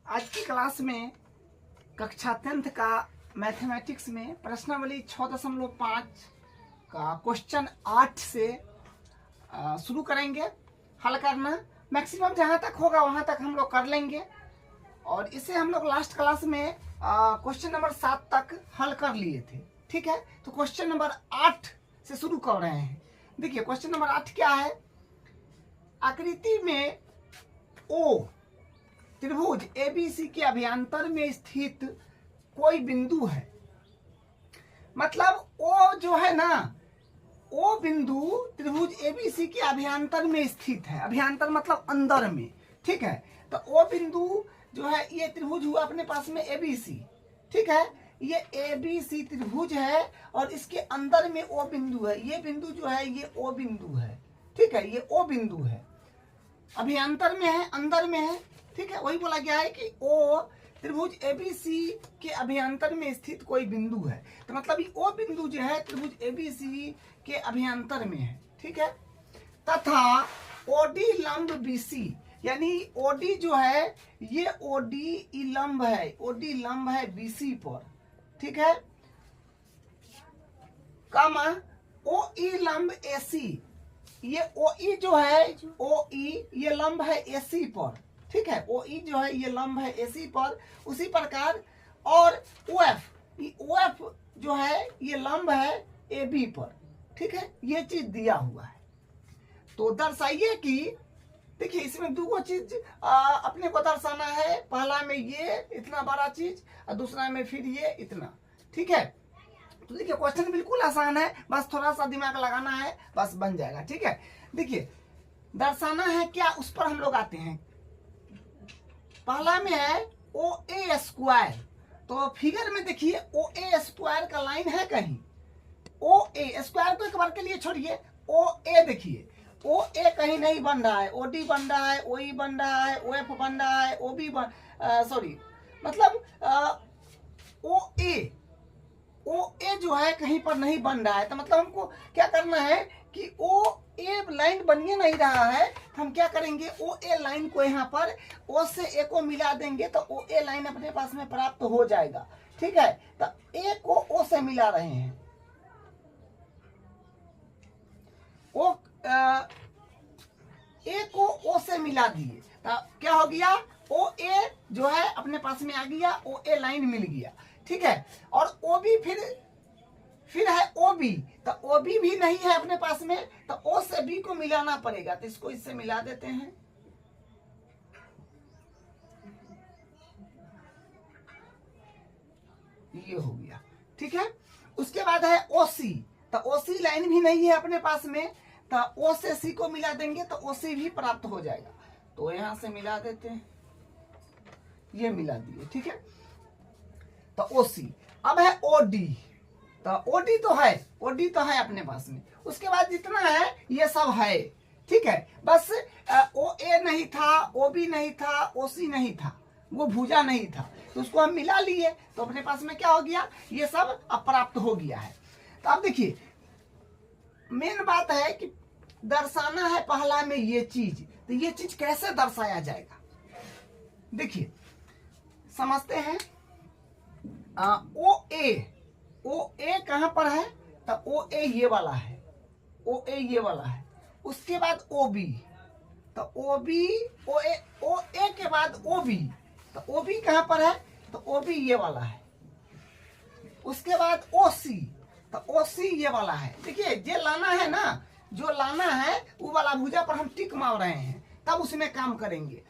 आज की क्लास में कक्षा 10th का मैथमेटिक्स में प्रश्नावली 6.5 का क्वेश्चन 8 से शुरू करेंगे हल करना। मैक्सिमम जहाँ तक होगा वहाँ तक हम लोग कर लेंगे और इसे हम लोग लास्ट क्लास में क्वेश्चन नंबर 7 तक हल कर लिए थे। ठीक है, तो क्वेश्चन नंबर 8 से शुरू कर रहे हैं। देखिए क्वेश्चन नंबर 8 क्या है। आकृति में ओ त्रिभुज एबीसी के अभ्यंतर में स्थित कोई बिंदु है। मतलब ओ जो है ना, ओ बिंदु त्रिभुज एबीसी के अभ्यंतर में स्थित है। अभ्यंतर मतलब अंदर में। ठीक है, तो ओ बिंदु जो है, ये त्रिभुज हुआ अपने पास में एबीसी। ठीक है, ये एबीसी त्रिभुज है और इसके अंदर में ओ बिंदु है। ये बिंदु जो है ये ओ बिंदु है। ठीक है, ये ओ बिंदु है, अभ्यंतर में है, अंदर में है। ठीक है, वही बोला गया है कि ओ त्रिभुज एबीसी के अभ्यंतर में स्थित कोई बिंदु है। तो मतलब ये ओ बिंदु जो है त्रिभुज एबीसी के अभ्यंतर में है। ठीक है, तथा ओडी लंब बीसी, यानी ओडी जो है ये ओडी लंब है, ओडी लंब है बीसी पर। ठीक है, कमा ओ ई लंब एसी, ये ओ ई जो है, ओ ई ये लंब है एसी पर। ठीक है, ओ ई जो है ये लंब है एसी पर। उसी प्रकार और ओ एफ जो है ये लंब है ए बी पर। ठीक है, ये चीज दिया हुआ है। तो दर्शाइए कि देखिए इसमें दो चीज अपने को दर्शाना है। पहला में ये इतना बड़ा चीज और दूसरा में फिर ये इतना। ठीक है, तो देखिए क्वेश्चन बिल्कुल आसान है, बस थोड़ा सा दिमाग लगाना है, बस बन जाएगा। ठीक है, देखिए दर्शाना है क्या, उस पर हम लोग आते हैं। पहला में है ओ ए स्क्वायर। तो फिगर में देखिए ओ ए स्क्वायर का लाइन है कहीं। ओ ए स्क्वायर तो एक बार के लिए छोड़िए, ओ ए देखिए, ओ ए कहीं नहीं बन रहा है। ओ डी बन रहा है, ओ ई बन रहा है, ओ एफ बन रहा है, ओ बी सॉरी मतलब ओ ए जो है कहीं पर नहीं बन रहा है। तो मतलब हमको क्या करना है कि ओ ए लाइन बनिए नहीं रहा है, तो हम क्या करेंगे, ओ ए लाइन को यहाँ पर ओ से ए को मिला देंगे तो ओ ए लाइन अपने पास में प्राप्त हो जाएगा। ठीक है, तो ए को ओ से मिला रहे हैं, ओ ए को ओ से मिला दिए तो क्या हो गया, ओ ए जो है अपने पास में आ गया, ओ ए लाइन मिल गया। ठीक है, और ओ बी फिर है ओ बी, तो ओ बी भी नहीं है अपने पास में, तो ओ से बी को मिलाना पड़ेगा। तो इसको इससे मिला देते हैं, ये हो गया। ठीक है, उसके बाद है ओ सी, तो ओ सी लाइन भी नहीं है अपने पास में, तो ओ से सी को मिला देंगे तो ओ सी भी प्राप्त हो जाएगा। तो यहां से मिला देते हैं, ये मिला दिए। ठीक है, तो ओ सी। अब है ओ डी, तो ओ डी तो है, ओ डी तो है अपने पास में। उसके बाद जितना है ये सब है। ठीक है, बस ओ ए नहीं था, ओ बी नहीं था, ओ सी नहीं था, वो भुजा नहीं था, तो उसको हम मिला लिए तो अपने पास में क्या हो गया, ये सब अब प्राप्त हो गया है। तो अब देखिए मेन बात है कि दर्शाना है पहला में ये चीज, तो ये चीज कैसे दर्शाया जाएगा देखिए समझते हैं। ओ ए कहां पर है, तो ओ ए ये वाला है, ओ ए ये वाला है। उसके बाद ओ बी, तो ओ बी ओ ए के बाद ओ बी, तो ओ बी कहां पर है, तो ओ बी ये वाला है। उसके बाद ओ सी, तो ओ सी ये वाला है। देखिए ये लाना है ना, जो लाना है वो वाला भुजा पर हम टिक मार रहे हैं, तब उसमें काम करेंगे।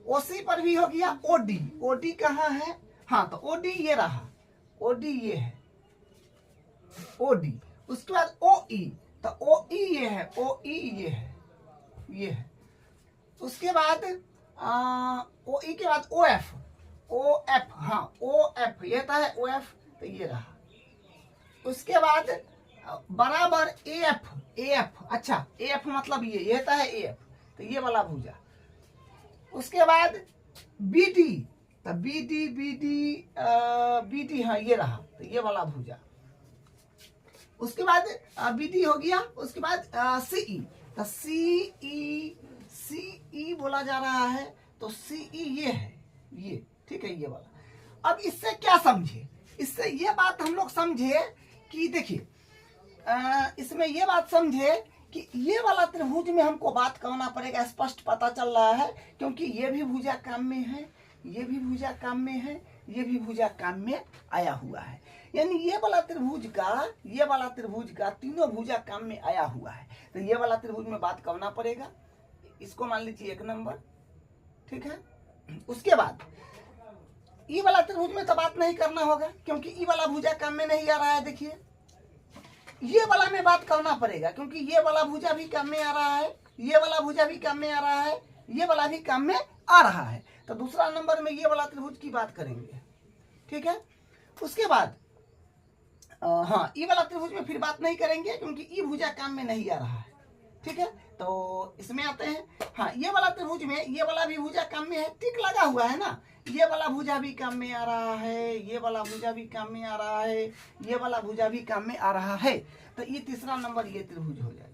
ओ सी पर भी हो गया ओ डी, ओ डी कहाँ है, हाँ तो ओ डी ये रहा, ओ डी ये है, ओ डी। उसके बाद ओ ई, तो ओ ई ये है, ओ ई ये है, ये है। उसके बाद ओ ई के बाद ओ एफ, ओ एफ, हाँ ओ एफ ये था है, ओ एफ तो ये रहा। उसके बाद बराबर ए एफ, अच्छा ए एफ मतलब ये था है ए एफ, तो ये वाला भुजा। उसके बाद बी डी, तो बी डी हाँ ये रहा, तो ये वाला भुजा। उसके बाद बी डी हो गया। उसके बाद सी ई, तो सी ई बोला जा रहा है, तो सी ई ये है, ये, ठीक है, ये वाला। अब इससे क्या समझे, इससे ये बात हम लोग समझे कि देखिए इसमें ये बात समझे कि ये वाला त्रिभुज में हमको बात करना पड़ेगा, स्पष्ट पता चल रहा है, क्योंकि ये भी भुजा काम में है, ये भी भुजा काम में है, ये भी भुजा काम में आया हुआ है। यानी ये वाला त्रिभुज का, ये वाला त्रिभुज का तीनों भुजा काम में आया हुआ है। तो ये वाला त्रिभुज में बात करना पड़ेगा, इसको मान लीजिए 1 नंबर, ठीक है। उसके बाद ई वाला त्रिभुज में तो बात नहीं करना होगा, क्योंकि ई वाला भुजा काम में नहीं आ रहा है। देखिए ये वाला में बात करना पड़ेगा, क्योंकि ये वाला भुजा भी काम में आ रहा है, ये वाला भुजा भी काम में आ रहा है, ये वाला भी काम में आ रहा है। तो दूसरा नंबर में ये वाला त्रिभुज की बात करेंगे, ठीक है। उसके बाद हाँ, ई वाला त्रिभुज में फिर बात नहीं करेंगे, क्योंकि ई भुजा काम में नहीं आ रहा है, ठीक है। तो इसमें आते हैं, हाँ, ये वाला त्रिभुज में ये वाला भी भुजा काम में है, टिक लगा हुआ है ना, ये वाला भुजा भी काम में आ रहा है, ये वाला भुजा भी काम में आ रहा है, ये वाला भुजा भी काम में आ रहा है। तो ये तीसरा नंबर ये त्रिभुज हो जाएगा।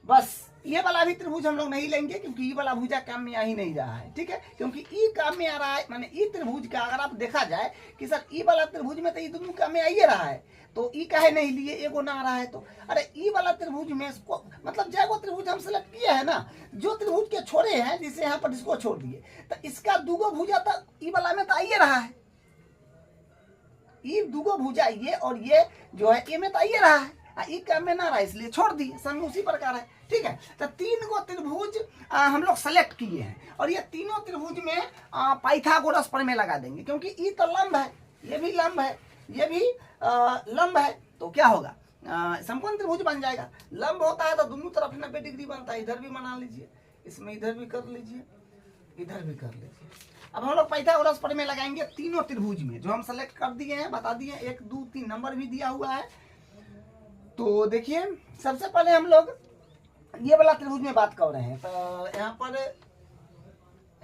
बस ये वाला भी त्रिभुज हम लोग नहीं लेंगे, क्योंकि ई वाला भुजा काम में आ ही नहीं रहा है, ठीक है। क्योंकि ई काम में आ रहा है, माने ई त्रिभुज का अगर आप देखा जाए कि सर ई वाला त्रिभुज में तो ये दोनों काम में आ ही रहा है, तो ई काहे नहीं लिए, एगो ना आ रहा है। तो अरे ई वाला त्रिभुज में इसको मतलब जैगो त्रिभुज हम सेलेक्ट किए है ना, जो त्रिभुज के छोड़े हैं, जिसे यहाँ पर इसको छोड़ दिए, तो इसका दूगो भुजा तो ई वाला में तो आइए रहा है, ई दूगो भुजा ये और ये जो है ए में तो आइए रहा है, ई काम में ना रहा, इसलिए छोड़ दिए। सब उसी प्रकार है, ठीक है। तो 3 गो त्रिभुज हम लोग सेलेक्ट किए हैं, और ये तीनों त्रिभुज में पाइथागोरस प्रमेय लगा देंगे, क्योंकि ई तो लंब है, ये भी लंब है, ये भी लंब है, तो क्या होगा, समकोण त्रिभुज बन जाएगा। लंब होता है तो दोनों तरफ 90 डिग्री बनता है, इधर भी बना लीजिए, इसमें इधर भी कर लीजिए, इधर भी कर लीजिए। अब हम लोग पाइथागोरस प्रमेय लगाएंगे तीनों त्रिभुज में, जो हम सेलेक्ट कर दिए हैं, बता दिए, 1 2 3 नंबर भी दिया हुआ है। तो देखिए सबसे पहले हम लोग ये वाला त्रिभुज में बात कर रहे हैं, तो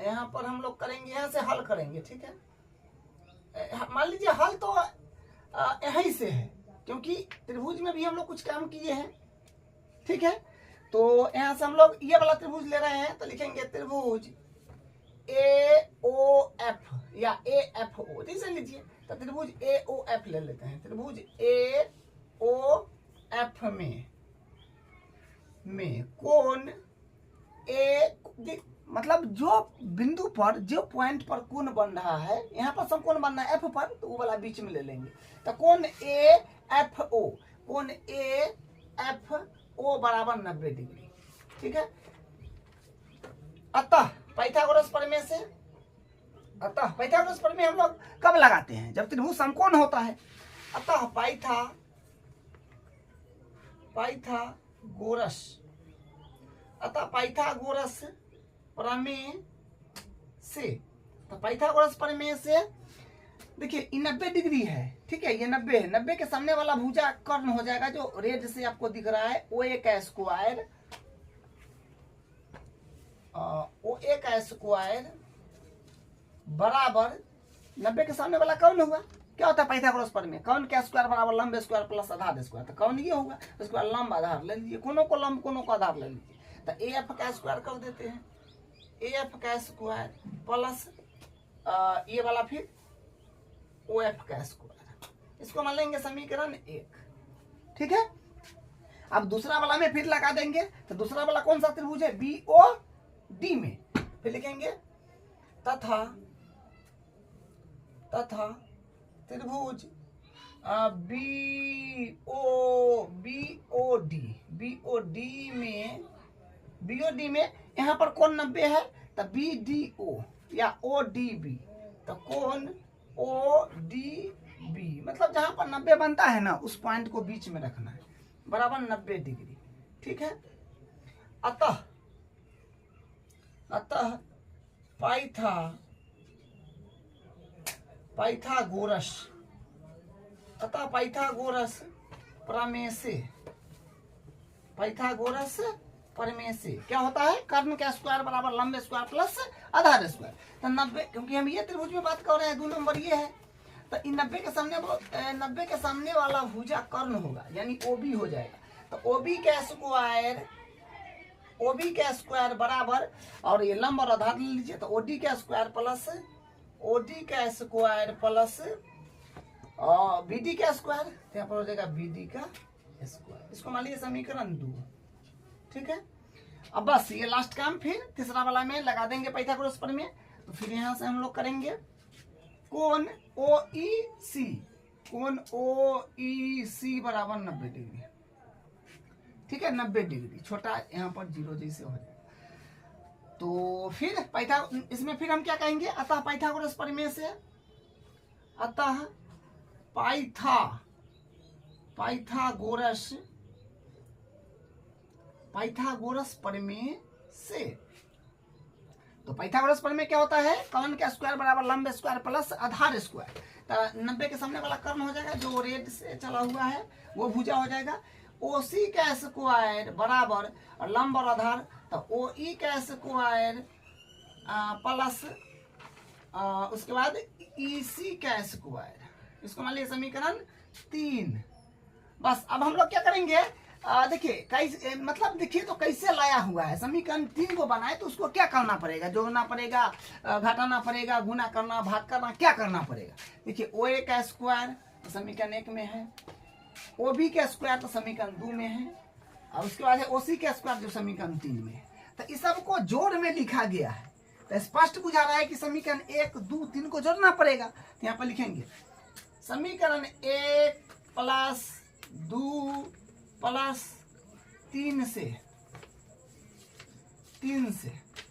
यहाँ पर हम लोग करेंगे, यहाँ से हल करेंगे, ठीक है। मान लीजिए हल तो यहीं से है, क्योंकि त्रिभुज में भी हम लोग कुछ काम किए हैं, ठीक है। तो यहाँ से हम लोग ये वाला त्रिभुज ले रहे हैं, तो लिखेंगे त्रिभुज AOF या AFO, ठीक है, लीजिए। तो त्रिभुज AOF ले लेते हैं। त्रिभुज AOF में कोण ए, मतलब जो बिंदु पर, जो पॉइंट पर कोण बन रहा है, यहाँ पर समकोण बनना है F पर, तो वो वाला बीच में ले लेंगे। तो कोण AFO, कोण AFO बराबर 90 डिग्री, ठीक है। अतः पाइथागोरस प्रमेय से, अतः पाइथागोरस प्रमेय हम लोग कब लगाते हैं, जब त्रिभुज समकोण होता है। अतः पाइथागोरस प्रमेय से, तो पाइथागोरस प्रमेय से देखिए 90 डिग्री है, ठीक है, ये 90 है, 90 के सामने वाला भुजा कर्ण हो जाएगा, जो रेड से आपको दिख रहा है, OA का स्क्वायर, OA का स्क्वायर बराबर 90 के सामने वाला कौन हुआ, क्या होता है पाइथागोरस प्रमेय, कौन का स्क्वायर बराबर लंब स्क्वायर प्लस आधार स्क्वायर, तो कौन ये होगा, उसके बाद लंब आधार ले लीजिए, कोनों को लंब कोनों को आधार ले लीजिए। तो AF का स्क्वायर कर देते हैं, AF का स्क्वायर प्लस ये वाला फिर OF का स्क्वायर, इसको मान लेंगे समीकरण 1, ठीक है। अब दूसरा वाला में फिर लगा देंगे, तो दूसरा वाला कौन सा त्रिभुज है, BOD में, फिर लिखेंगे तथा त्रिभुज BOD में यहाँ पर कोण 90 है, तो BDO या ODB, तो कोण ODB मतलब जहाँ पर 90 बनता है ना, उस पॉइंट को बीच में रखना है, बराबर 90 डिग्री, ठीक है। अतः पाइथागोरस प्रमेय से क्या होता है, कर्ण का स्क्वायर बराबर लंब स्क्वायर प्लस आधार स्क्वायर। तो 90, क्योंकि हम ये त्रिभुज में बात कर रहे हैं, 2 नंबर ये है, तो 90 के सामने वाला भुजा कर्ण होगा, यानी OB हो जाएगा। तो OB का स्क्वायर बराबर, और ये लंब और आधार ले लीजिए, तो OD का स्क्वायर प्लस OD का स्क्वायर प्लस BD का स्क्वायर, तो यहाँ पर हो जाएगा BD का स्क्वायर। इसको मान लीजिए समीकरण 2। ठीक है, अब बस ये लास्ट काम फिर तीसरा वाला में लगा देंगे पाइथागोरस प्रमेय। तो फिर यहाँ से हम लोग करेंगे कोण OEC, कोण OEC बराबर 90 डिग्री। ठीक है, 90 डिग्री, छोटा यहाँ पर 0 जैसे हो जाए। तो फिर इसमें फिर हम क्या कहेंगे, अतः पाइथागोरस प्रमेय से, अतः पाइथागोरस प्रमेय से। तो पाइथागोरस प्रमेय क्या होता है, कर्ण का स्क्वायर बराबर लंब स्क्वायर प्लस आधार स्क्वायर। तो 90 के सामने वाला कर्ण हो जाएगा, जो रेड से चला हुआ है वो भुजा हो जाएगा। OC का स्क्वायर बराबर और लंब और आधार, तो OE का स्क्वायर प्लस उसके बाद EC का स्क्वायर। इसको मान लीजिए समीकरण 3। बस अब हम लोग क्या करेंगे, देखिए मतलब देखिए तो कैसे लाया हुआ है। समीकरण 3 को बनाए तो उसको क्या करना पड़ेगा, जोड़ना पड़ेगा, घटाना पड़ेगा, गुना करना, भाग करना, क्या करना पड़ेगा। देखिए OA का स्क्वायर तो समीकरण 1 में है, OB का स्क्वायर तो समीकरण 2 में है, और उसके बाद है OC का स्क्वायर जो समीकरण 3 में है। तो इस सबको जोड़ में लिखा गया है, तो स्पष्ट बुझा रहा है कि समीकरण 1, 2, 3 को जोड़ना पड़ेगा। तो यहाँ पर लिखेंगे समीकरण 1 प्लस 2 प्लस 3 से।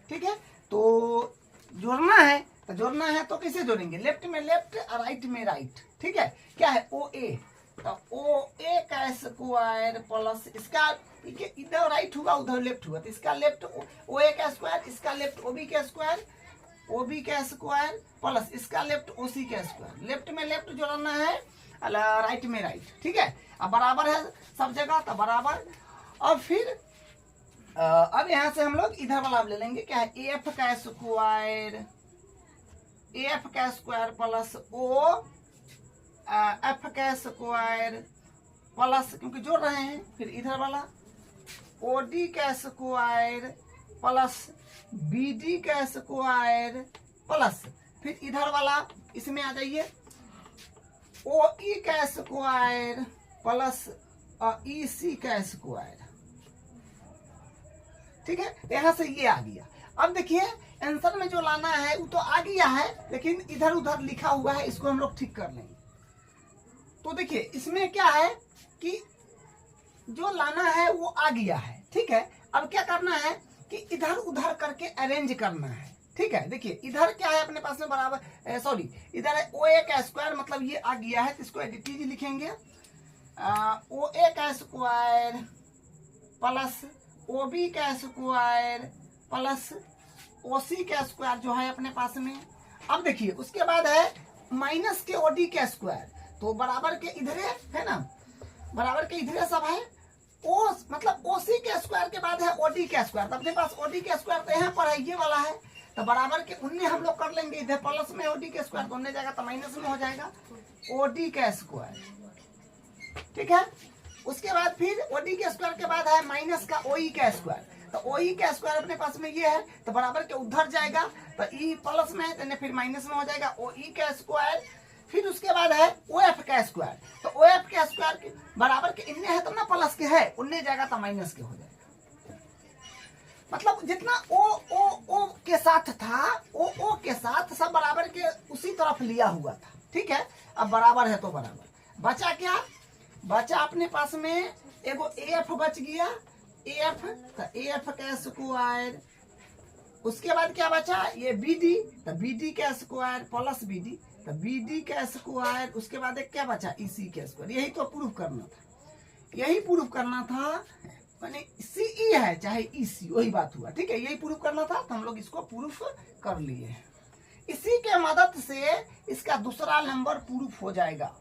ठीक है, तो जोड़ना है, तो जोड़ना है तो कैसे जोड़ेंगे, लेफ्ट में लेफ्ट और राइट में राइट। ठीक है, क्या है OA, तो OA का स्क्वायर प्लस इसका, इधर राइट होगा उधर लेफ्ट होगा, तो इसका लेफ्ट OA का स्क्वायर, इसका लेफ्ट OB का स्क्वायर, OB का स्क्वायर प्लस इसका लेफ्ट OC का स्क्वायर। लेफ्ट में लेफ्ट जोड़ना है, राइट में राइट। ठीक है, अब बराबर है सब जगह, तो बराबर। और फिर अब यहाँ से हम लोग इधर वाला ले लेंगे, क्या है AF का स्क्वायर, AF का स्क्वायर प्लस OF का स्क्वायर प्लस, क्योंकि जोड़ रहे हैं, फिर इधर वाला OD का स्क्वायर प्लस BD का स्क्वायर प्लस, फिर इधर वाला इसमें आ जाइए OE का स्क्वायर प्लस EC का स्क्वायर। ठीक है, यहां से ये आ गया। अब देखिए आंसर में जो लाना है वो तो आ गया है, लेकिन इधर उधर लिखा हुआ है, इसको हम लोग ठीक कर लेंगे। तो देखिए इसमें क्या है कि जो लाना है वो आ गया है। ठीक है, अब क्या करना है कि इधर उधर करके अरेंज करना है। ठीक है, देखिए इधर क्या है अपने पास में बराबर, सॉरी इधर है OA का स्क्वायर, मतलब ये आ गया है, तो इसको एडिटिव लिखेंगे, OA का स्क्वायर प्लस OB का स्क्वायर प्लस OC का स्क्वायर जो है अपने पास में। अब देखिए उसके बाद है माइनस के OD का स्क्वायर, तो बराबर के इधरे है ना, बराबर के इधरे सब है, ओ मतलब OC के स्क्वायर के बाद है OD का स्क्वायर। तो अपने पास OD का स्क्वायर तो यहाँ पर है, ये वाला है, तो बराबर के उन्हें हम लोग कर लेंगे, इधर प्लस में OD का स्क्वायर तो उन्हें जाएगा, तो माइनस में हो जाएगा OD का स्क्वायर। ठीक है, उसके बाद फिर OD के स्क्वायर के बाद है माइनस का OE का स्क्वायर, तो OE का स्क्वायर अपने पास में ये है, तो बराबर के उधर जाएगा, तो E प्लस में है तो फिर माइनस में हो जाएगा OE का स्क्वायर। फिर उसके बाद है OF का स्क्वायर, तो OF का स्क्वायर बराबर के इन्ने है तो ना प्लस के है, उन्ने जाएगा तो माइनस के हो जाएगा। मतलब जितना O के साथ था, O के साथ सब बराबर के उसी तरफ लिया हुआ था। ठीक है, अब बराबर है तो बराबर, बचा क्या, बचा अपने पास में एगो AF बच गया, AF, तो AF का स्क्वायर, उसके बाद क्या बचा ये BD, तो BD का स्क्वायर प्लस BD, तो BD का स्क्वायर, उसके बाद एक क्या बचा EC का स्क्वायर। यही तो प्रूफ करना था, यही प्रूफ करना था, माने CE है चाहे EC वही बात हुआ। ठीक है, यही प्रूफ करना था, तो हम लोग इसको प्रूफ कर लिए। इसी के मदद से इसका दूसरा नंबर प्रूफ हो जाएगा।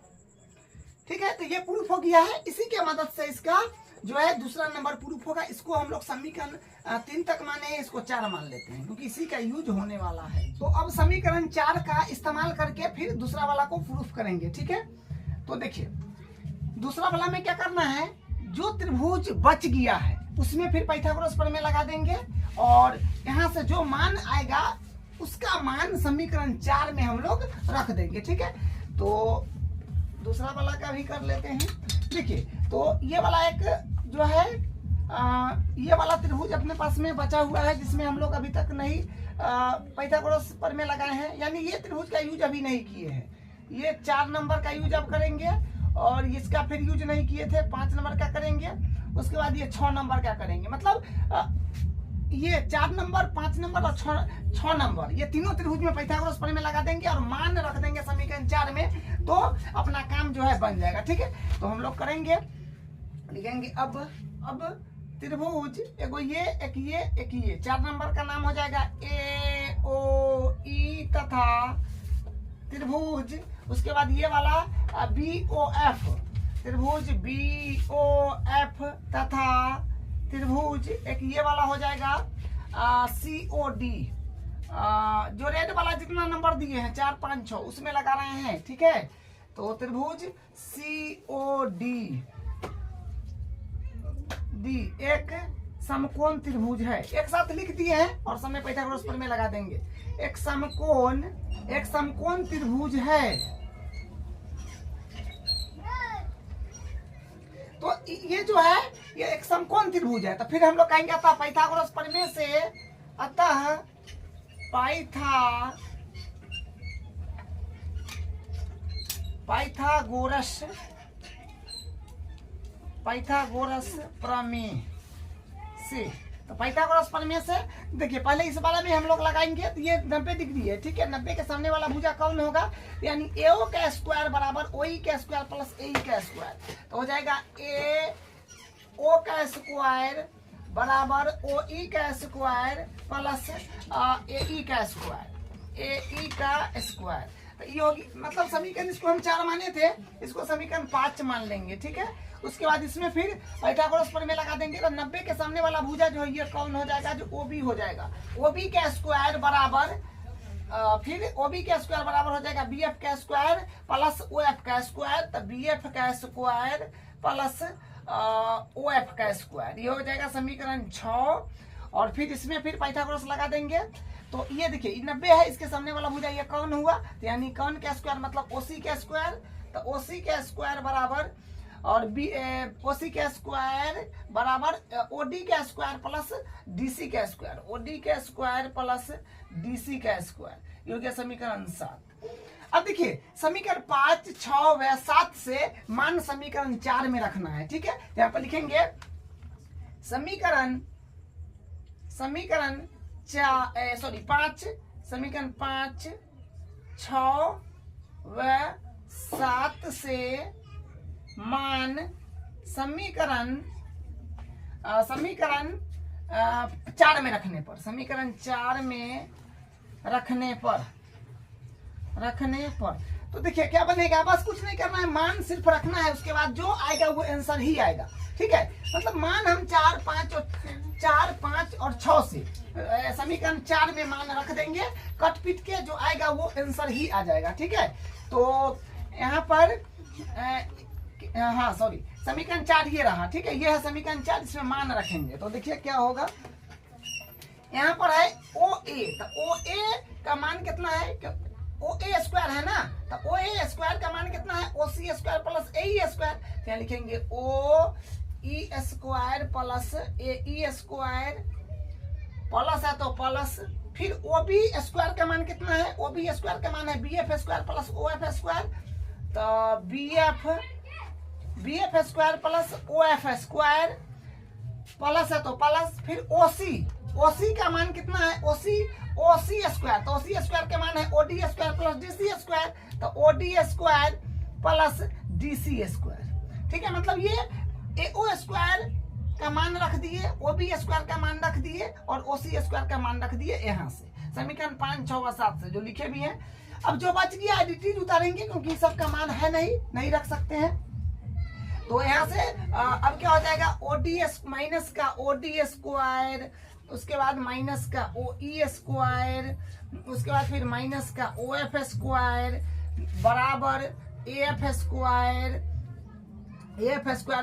ठीक है, तो ये प्रूफ हो गया है, इसी के मदद से इसका जो है दूसरा नंबर प्रूफ होगा। इसको हम लोग समीकरण 3 तक माने, इसको 4 मान लेते हैं क्योंकि इसी का यूज होने वाला है। तो अब समीकरण 4 का इस्तेमाल करके फिर दूसरा वाला को प्रूफ करेंगे। ठीक है, तो देखिए दूसरा वाला में क्या करना है, जो त्रिभुज बच गया है उसमें फिर पाइथागोरस प्रमेय लगा देंगे, और यहाँ से जो मान आएगा उसका मान समीकरण 4 में हम लोग रख देंगे। ठीक है, तो दूसरा वाला का भी कर लेते हैं। देखिए, तो ये वाला एक जो है ये वाला त्रिभुज अपने पास में बचा हुआ है, जिसमें हम लोग अभी तक नहीं पाइथागोरस प्रमेय लगाए हैं, यानी ये त्रिभुज का यूज अभी नहीं किए हैं। ये 4 नंबर का यूज अब करेंगे, और इसका फिर यूज नहीं किए थे, 5 नंबर का करेंगे, उसके बाद ये 6 नंबर का करेंगे। मतलब ये 4 नंबर, 5 नंबर और 6 नंबर, ये तीनों त्रिभुज में पाइथागोरस प्रमेय लगा देंगे और मान रख देंगे समीकरण 4 में, तो अपना काम जो है बन जाएगा। ठीक है, तो हम लोग करेंगे, लिखेंगे अब त्रिभुज एगो ये, एक ये, एक ये, 4 नंबर का नाम हो जाएगा ए ओ ई तथा त्रिभुज, उसके बाद ये वाला बी ओ एफ, त्रिभुज बी ओ एफ तथा त्रिभुज एक ये वाला हो जाएगा सी ओ डी। जो रेड वाला जितना नंबर दिए हैं 4 5 6 उसमें लगा रहे हैं। ठीक है, तो त्रिभुज सी ओ डी एक समकोण त्रिभुज है। एक साथ लिख दिए हैं और समय पाइथागोरस प्रमेय लगा देंगे। एक समकोण त्रिभुज है। तो ये जो है ये एक समकोण त्रिभुज है, तो फिर हम लोग कहेंगे अतः पाइथागोरस प्रमेय से, अतः पाइथागोरस प्रमेय से, तो पाइथागोरस प्रमेय से देखिए, पहले इस वाला में हम लोग लगाएंगे, तो ये 90 डिग्री है। ठीक है, 90 के सामने वाला भुजा कौन होगा, यानी एओ का स्क्वायर बराबर ओई का स्क्वायर प्लस एई का स्क्वायर, तो हो जाएगा ए ओ का स्क्वायर बराबर ओ ई का स्क्वायर प्लस ए का स्क्वायर, तो ये होगी, मतलब समीकरण इसको हम 4 माने थे, इसको समीकरण 5 मान लेंगे। ठीक है, उसके बाद इसमें फिर पाइथागोरस प्रमेय लगा देंगे, तो 90 के सामने वाला भुजा जो है ये कौन हो जाएगा, जो ओबी हो जाएगा। ओबी का स्क्वायर बराबर फिर ओबी का स्क्वायर बराबर हो जाएगा बी एफ का स्क्वायर प्लस ओ एफ का स्क्वायर, तो बी एफ का स्क्वायर प्लस ओ एफ का स्क्वायर, ये हो जाएगा समीकरण 6। और फिर इसमें फिर पाइथागोरस लगा देंगे, तो ये देखिए 90 है, इसके सामने वाला भुजा ये कौन हुआ, तो यानी कौन का स्क्वायर मतलब ओसी का स्क्वायर, तो ओसी का स्क्वायर बराबर और ओसी का स्क्वायर बराबर ओडी का स्क्वायर प्लस डीसी का स्क्वायर, ओडी का स्क्वायर प्लस डीसी का स्क्वायर, ये हो गया समीकरण 7। अब देखिए समीकरण 5 6 व 7 से मान समीकरण 4 में रखना है। ठीक है, यहाँ पर लिखेंगे समीकरण 5 समीकरण 5 6 व 7 से मान समीकरण 4 में रखने पर, समीकरण 4 में रखने पर तो देखिए क्या बनेगा, बस कुछ नहीं करना है, मान सिर्फ रखना है, उसके बाद जो आएगा वो आंसर ही आएगा। ठीक है, मतलब मान हम 4 5 और 6 से समीकरण 4 में मान रख देंगे, कट पीट के जो आएगा वो आंसर ही आ जाएगा। ठीक है, तो यहाँ पर हाँ सॉरी, समीकरण 4 ये रहा। ठीक है, ये है समीकरण 4, इसमें मान रखेंगे, तो देखिए क्या होगा, यहाँ पर है ओ ए, तो ओ ए का मान कितना है, ओ ए स्क्वायर है ना, तो ओ ए स्क्वायर का मान कितना है, ओ सी स्क्वायर प्लस ए ई स्क्वायर, तो यहाँ लिखेंगे ओ ई स्क्वायर प्लस ए ई स्क्वायर प्लस है तो प्लस, फिर ओ बी स्क्वायर का मान कितना है, ओ बी स्क्वायर का मान है B F square plus O F square, तो B F square plus O F square plus है तो प्लस, फिर ओसी का मान कितना है, ओसी स्क्वायर, तो ओसी स्क्वायर का मान है OD square plus DC square, तो OD square plus DC square. ठीक है, मतलब ये एओ स्क्वायर का मान रख दिए, ओबी स्क्वायर का मान रख दिए और ओसी स्क्वायर का मान रख दिए यहाँ से समीकरण 5 6 व 7 से जो लिखे भी हैं। अब जो बच गया एडिटिव उतारेंगे, क्योंकि सबका मान है नहीं रख सकते हैं, तो यहाँ से अब क्या हो जाएगा, ओडीएस माइनस का ओडी स्क्वायर, उसके बाद माइनस का ओ ई स्क्वायर, उसके बाद फिर माइनस का ओ एफ स्क्वायर बराबर ए एफ स्क्वायर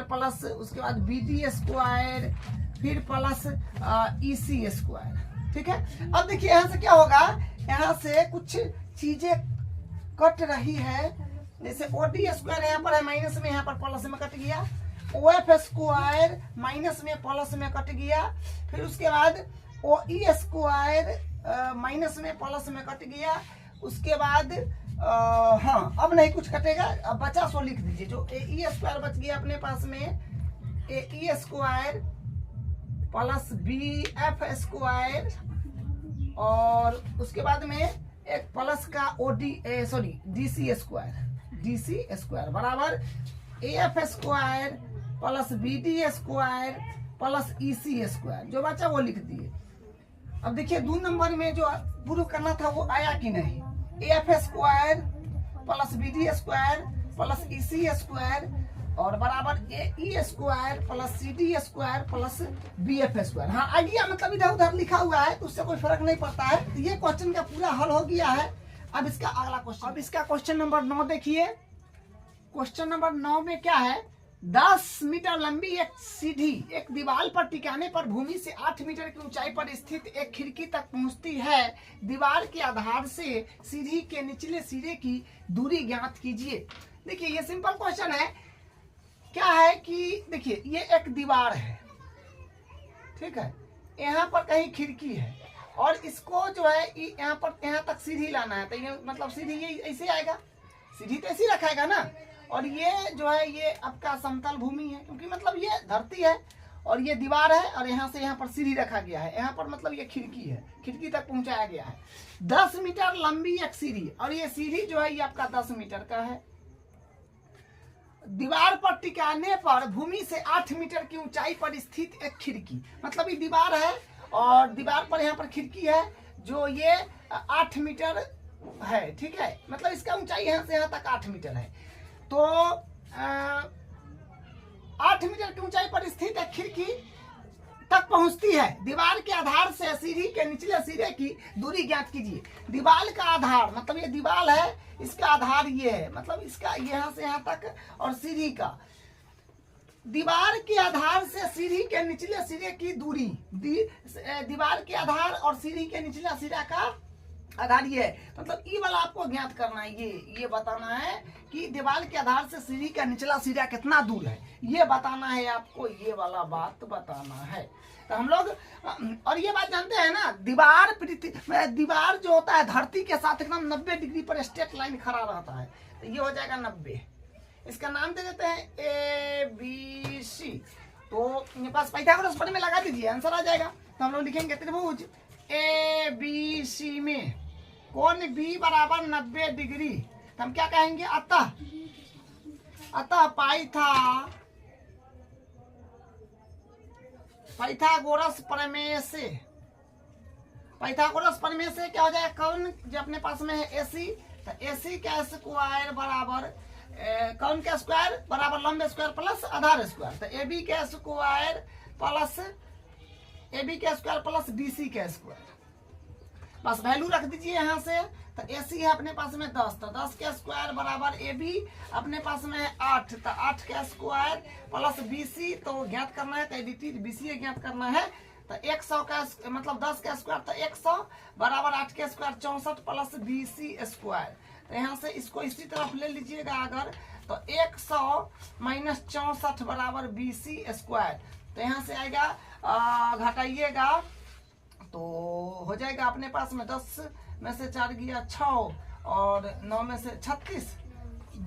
प्लस उसके बाद बी डी स्क्वायर, फिर प्लस ई सी स्क्वायर। ठीक है, अब देखिए यहाँ से क्या होगा, यहाँ यहाँ से कुछ चीजें कट रही है, जैसे OD स्क्वायर यहाँ पर है माइनस में, यहाँ पर प्लस में कट गया, OF स्क्वायर माइनस में प्लस में कट गया, फिर उसके बाद OE स्क्वायर माइनस में प्लस में कट गया, उसके बाद हाँ अब नहीं कुछ कटेगा, अब बचा सो लिख दीजिए। जो AE स्क्वायर बच गया अपने पास में, AE square plus BF square, और उसके बाद में एक प्लस का DC स्क्वायर बराबर AF square plus BD square plus EC square. जो बचा वो लिख दिए। अब देखिए 2 नंबर में जो प्रूव करना था वो आया कि नहीं। AF square plus BD square plus EC square और बराबर AE square plus CD square plus BF square. हाँ आइडिया मतलब इधर उधर लिखा हुआ है तो उससे कोई फर्क नहीं पड़ता है। तो ये क्वेश्चन का पूरा हल हो गया है। अब इसका अगला क्वेश्चन, अब इसका क्वेश्चन नंबर 9 देखिए। क्वेश्चन नंबर 9 में क्या है, 10 मीटर लंबी एक सीढ़ी एक दीवार पर टिकाने पर भूमि से 8 मीटर की ऊंचाई पर स्थित एक खिड़की तक पहुंचती है। दीवार के आधार से सीढ़ी के निचले सिरे की दूरी ज्ञात कीजिए। देखिए ये सिंपल क्वेश्चन है। क्या है कि देखिए ये एक दीवार है, ठीक है, यहाँ पर कहीं खिड़की है और इसको जो है यहाँ पर यहाँ तक सीढ़ी लाना है। तो ये मतलब सीढ़ी ये ऐसे आएगा, सीढ़ी तो ऐसे रखाएगा ना। और ये जो है ये आपका समतल भूमि है, क्योंकि मतलब ये धरती है और ये दीवार है और यहाँ से यहाँ पर सीढ़ी रखा गया है। यहाँ पर मतलब ये खिड़की है, खिड़की तक पहुंचाया गया है। 10 मीटर लंबी एक सीढ़ी, और ये सीढ़ी जो है ये आपका 10 मीटर का है। दीवार पर टिकाने पर भूमि से 8 मीटर की ऊंचाई पर स्थित एक खिड़की, मतलब ये दीवार है और दीवार पर यहाँ पर खिड़की है जो ये 8 मीटर है, ठीक है, मतलब इसका ऊंचाई यहाँ से यहाँ तक 8 मीटर है। तो 8 मीटर की ऊंचाई पर स्थित एक खिड़की तक पहुंचती है। दीवार के आधार से सीढ़ी के निचले सिरे की दूरी ज्ञात कीजिए। दीवार का आधार मतलब ये दीवार है, इसका आधार ये है, मतलब इसका यहाँ से यहाँ तक, और सीढ़ी का दीवार के आधार से सीढ़ी के निचले सिरे की दूरी, दीवार के आधार और सीढ़ी के निचला सिरा का आधार ये है। मतलब ये वाला आपको ज्ञात करना है, ये बताना है कि दीवार के आधार से सीढ़ी का निचला सिरा कितना दूर है, ये बताना है आपको, ये वाला बात बताना है। तो हम लोग और ये बात जानते हैं ना, दीवार जो होता है धरती के साथ एकदम 90 डिग्री पर स्ट्रेट लाइन खड़ा रहता है। तो ये हो जाएगा 90। इसका नाम दे देते हैं ABC। तो मेरे पास पाइथागोरस में लगा दीजिए, आंसर आ जाएगा। तो हम लोग लिखेंगे त्रिभुज ABC में कोण B बराबर 90 डिग्री। तो हम क्या कहेंगे, अतः पाइथागोरस प्रमेय से क्या हो जाएगा, कोण जो अपने पास में है AC, तो AC का स्क्वायर बराबर कोण का स्क्वायर बराबर लंब स्क्वायर प्लस आधार स्क्वायर। तो AB का स्क्वायर प्लस BC का स्क्वायर, बस वैल्यू रख दीजिए यहाँ से। तो AC है अपने पास में 10, तो 10 का स्क्वायर बराबर AB अपने पास में है 8, तो 8 का स्क्वायर प्लस BC तो ज्ञात करना है, तो BC ज्ञात करना है। तो 100 का मतलब 10 का स्क्वायर तो 100 बराबर 8 का स्क्वायर 64 प्लस BC स्क्वायर। तो यहाँ से इसको इसी तरफ ले लीजिएगा अगर, तो 100 माइनस 64 बराबर BC स्क्वायर। तो यहाँ से आएगा घटाइएगा तो हो जाएगा अपने पास में 10 में से 4 गया 6 और 9 में से 36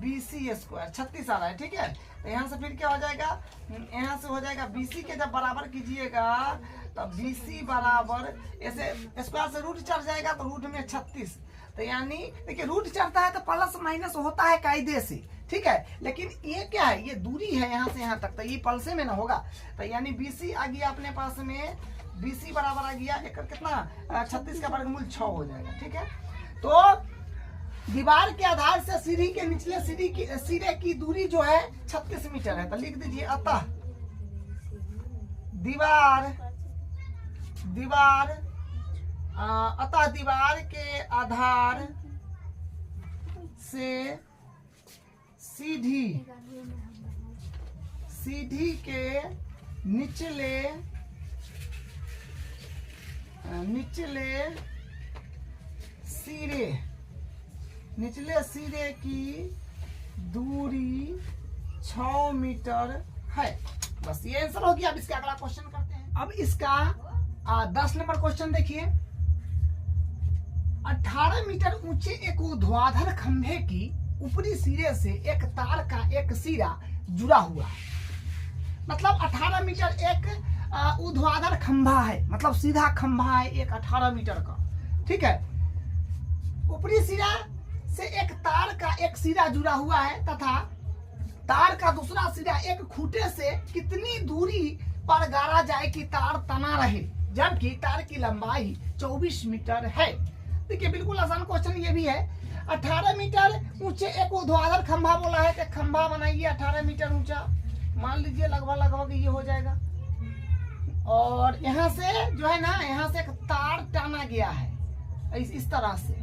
BC स्क्वायर 36 आ रहा है, ठीक है। तो यहाँ से फिर क्या हो जाएगा, यहाँ से हो जाएगा BC के जब बराबर कीजिएगा तो BC बराबर ऐसे स्क्वायर से रूट चढ़ जाएगा तो रूट में 36। तो यानी देखिए रूट चढ़ता है तो प्लस माइनस होता है कायदे से, ठीक है, लेकिन ये क्या है, ये दूरी है यहाँ से यहाँ तक, तो ये पलसे में ना होगा। तो यानी BC आ गया अपने पास में, BC बराबर आ गया एक कितना 36 का वर्गमूल 6 हो जाएगा, ठीक है। तो दीवार के आधार से सीढ़ी के निचले सिरे की दूरी जो है 36 मीटर है। तो लिख दीजिए अतः दीवार के आधार से सीढ़ी के निचले सिरे की दूरी 6 मीटर है। बस ये आंसर हो गया। अब इसका अगला क्वेश्चन करते हैं। अब इसका 10 नंबर क्वेश्चन देखिए। 18 मीटर ऊंचे एक ऊर्ध्वाधर खंभे की ऊपरी सिरे से एक तार का एक सिरा जुड़ा हुआ है। मतलब 18 मीटर एक ऊर्ध्वाधर खंभा है, मतलब सीधा खंभा है एक 18 मीटर का, ठीक है। ऊपरी सिरा से एक तार का एक सिरा जुड़ा हुआ है तथा तार का दूसरा सिरा एक खूंटे से कितनी दूरी पर गाड़ा जाए कि तार तना रहे, जबकि तार की लंबाई 24 मीटर है। देखिए बिल्कुल आसान क्वेश्चन ये भी है। 18 मीटर ऊंचे एक ऊर्ध्वाधर खंभा बोला है कि खंभा बनाइए 18 मीटर ऊंचा, मान लीजिए लगभग ये हो जाएगा। और यहाँ से जो है ना, यहाँ से एक तार टाना गया है इस तरह से,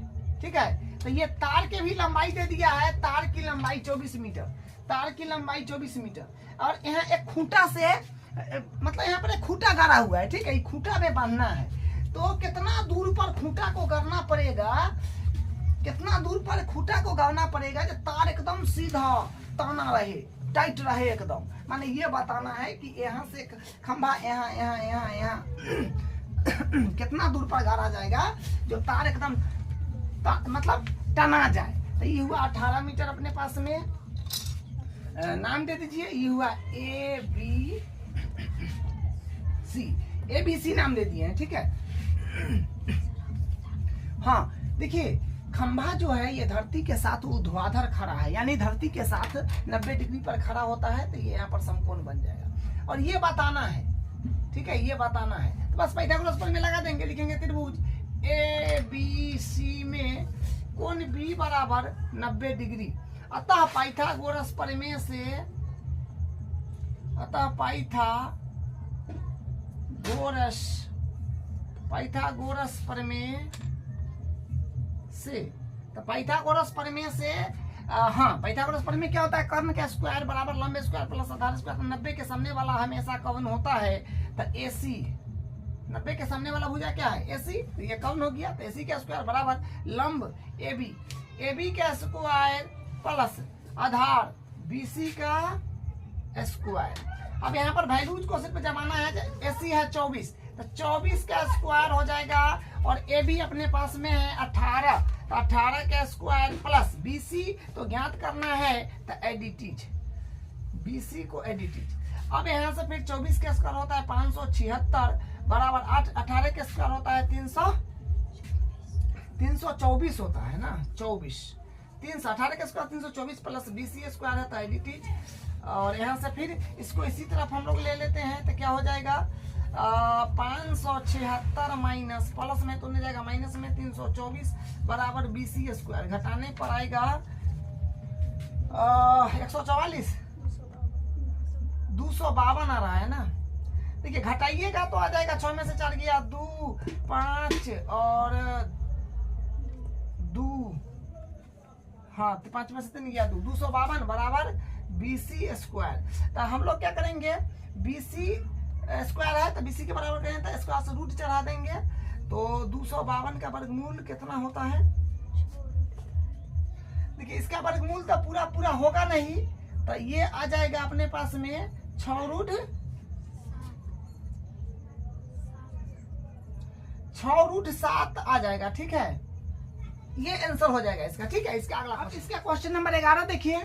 ठीक है। तो ये तार के भी लंबाई दे दिया है, तार की लंबाई 24 मीटर, तार की लंबाई 24 मीटर। और यहाँ एक खूंटा से, मतलब यहाँ पर एक खूंटा गाड़ा हुआ है, ठीक है। खूंटा में बांधना है तो कितना दूर पर खूंटा को गाड़ना पड़ेगा, कितना दूर पर खूंटा को गाड़ना पड़ेगा जो तार एकदम सीधा ताना रहे, टाइट रहे एकदम। माने ये बताना है कि यहाँ से खंभा यहाँ कितना दूर पर गाड़ा जाएगा जो तार एकदम मतलब टना जाए। तो ये हुआ 18 मीटर अपने पास में। नाम दे दीजिए, ये हुआ ABC नाम दे दिए हैं, ठीक है। हाँ देखिए, खंभा जो है ये धरती के साथ ऊर्ध्वाधर खड़ा है, यानी धरती के साथ 90 डिग्री पर खड़ा होता है, तो ये यहाँ पर समकोण बन जाएगा। और ये बताना है, ठीक है, ये बताना है। तो बस पाइथागोरस प्रमेय लगा देंगे, लिखेंगे त्रिभुज ABC में कोण B बराबर 90 डिग्री। अतः पाइथागोरस प्रमेय से तो पाइथागोरस प्रमेय से हाँ, पाइथागोरस प्रमेय क्या होता है, कर्ण का स्क्वायर बराबर लंब स्क्वायर प्लस आधार स्क्वायर। 90 के सामने वाला हमेशा कौन होता है, तो AC। 90 के सामने वाला भुजा क्या है, AC, तो ये कौन हो गया, तो AC का स्क्वायर बराबर लंब AB का स्क्वायर प्लस आधार BC का स्क्वायर। अब यहाँ पर वैल्यूज को सिर्फ जमाना है। AC है 24, तो 24 का स्क्वायर हो जाएगा, और AB अपने पास में है 18, तो 18 का स्क्वायर प्लस BC तो ज्ञात करना है, तो एडिटीज BC को एडिटीज। अब यहाँ से फिर 24 का स्क्वायर होता है 576 बराबर 8, 18 का स्क्वायर होता है 324 होता है ना, 24, 318 का स्क्वायर 324 प्लस BC स्क्वायर है, तो एडिटीज। और यहाँ से फिर इसको इसी तरफ हम लोग ले लेते हैं, तो क्या हो जाएगा 576 माइनस प्लस में तो नहीं जाएगा, माइनस में 324 बराबर BC स्क्वायर, घटाने पर आएगा 144, 252 आ रहा है ना। देखिए घटाइएगा तो आ जाएगा, 6 में से 4 गया 2, 5 और 2, हाँ 5 में से 3 गया 2, 252 बराबर BC स्क्वायर। तो हम लोग क्या करेंगे, BC स्क्वायर है तो BC के बराबर करें तो स्क्वायर से रूट चढ़ा देंगे, तो 252 का वर्गमूल कितना होता है। देखिए इसका वर्गमूल तो पूरा होगा नहीं, तो ये आ जाएगा अपने पास में 6√7 आ जाएगा, ठीक है। ये आंसर हो जाएगा इसका, ठीक है। इसका अगला, अब इसका क्वेश्चन नंबर 11 देखिए।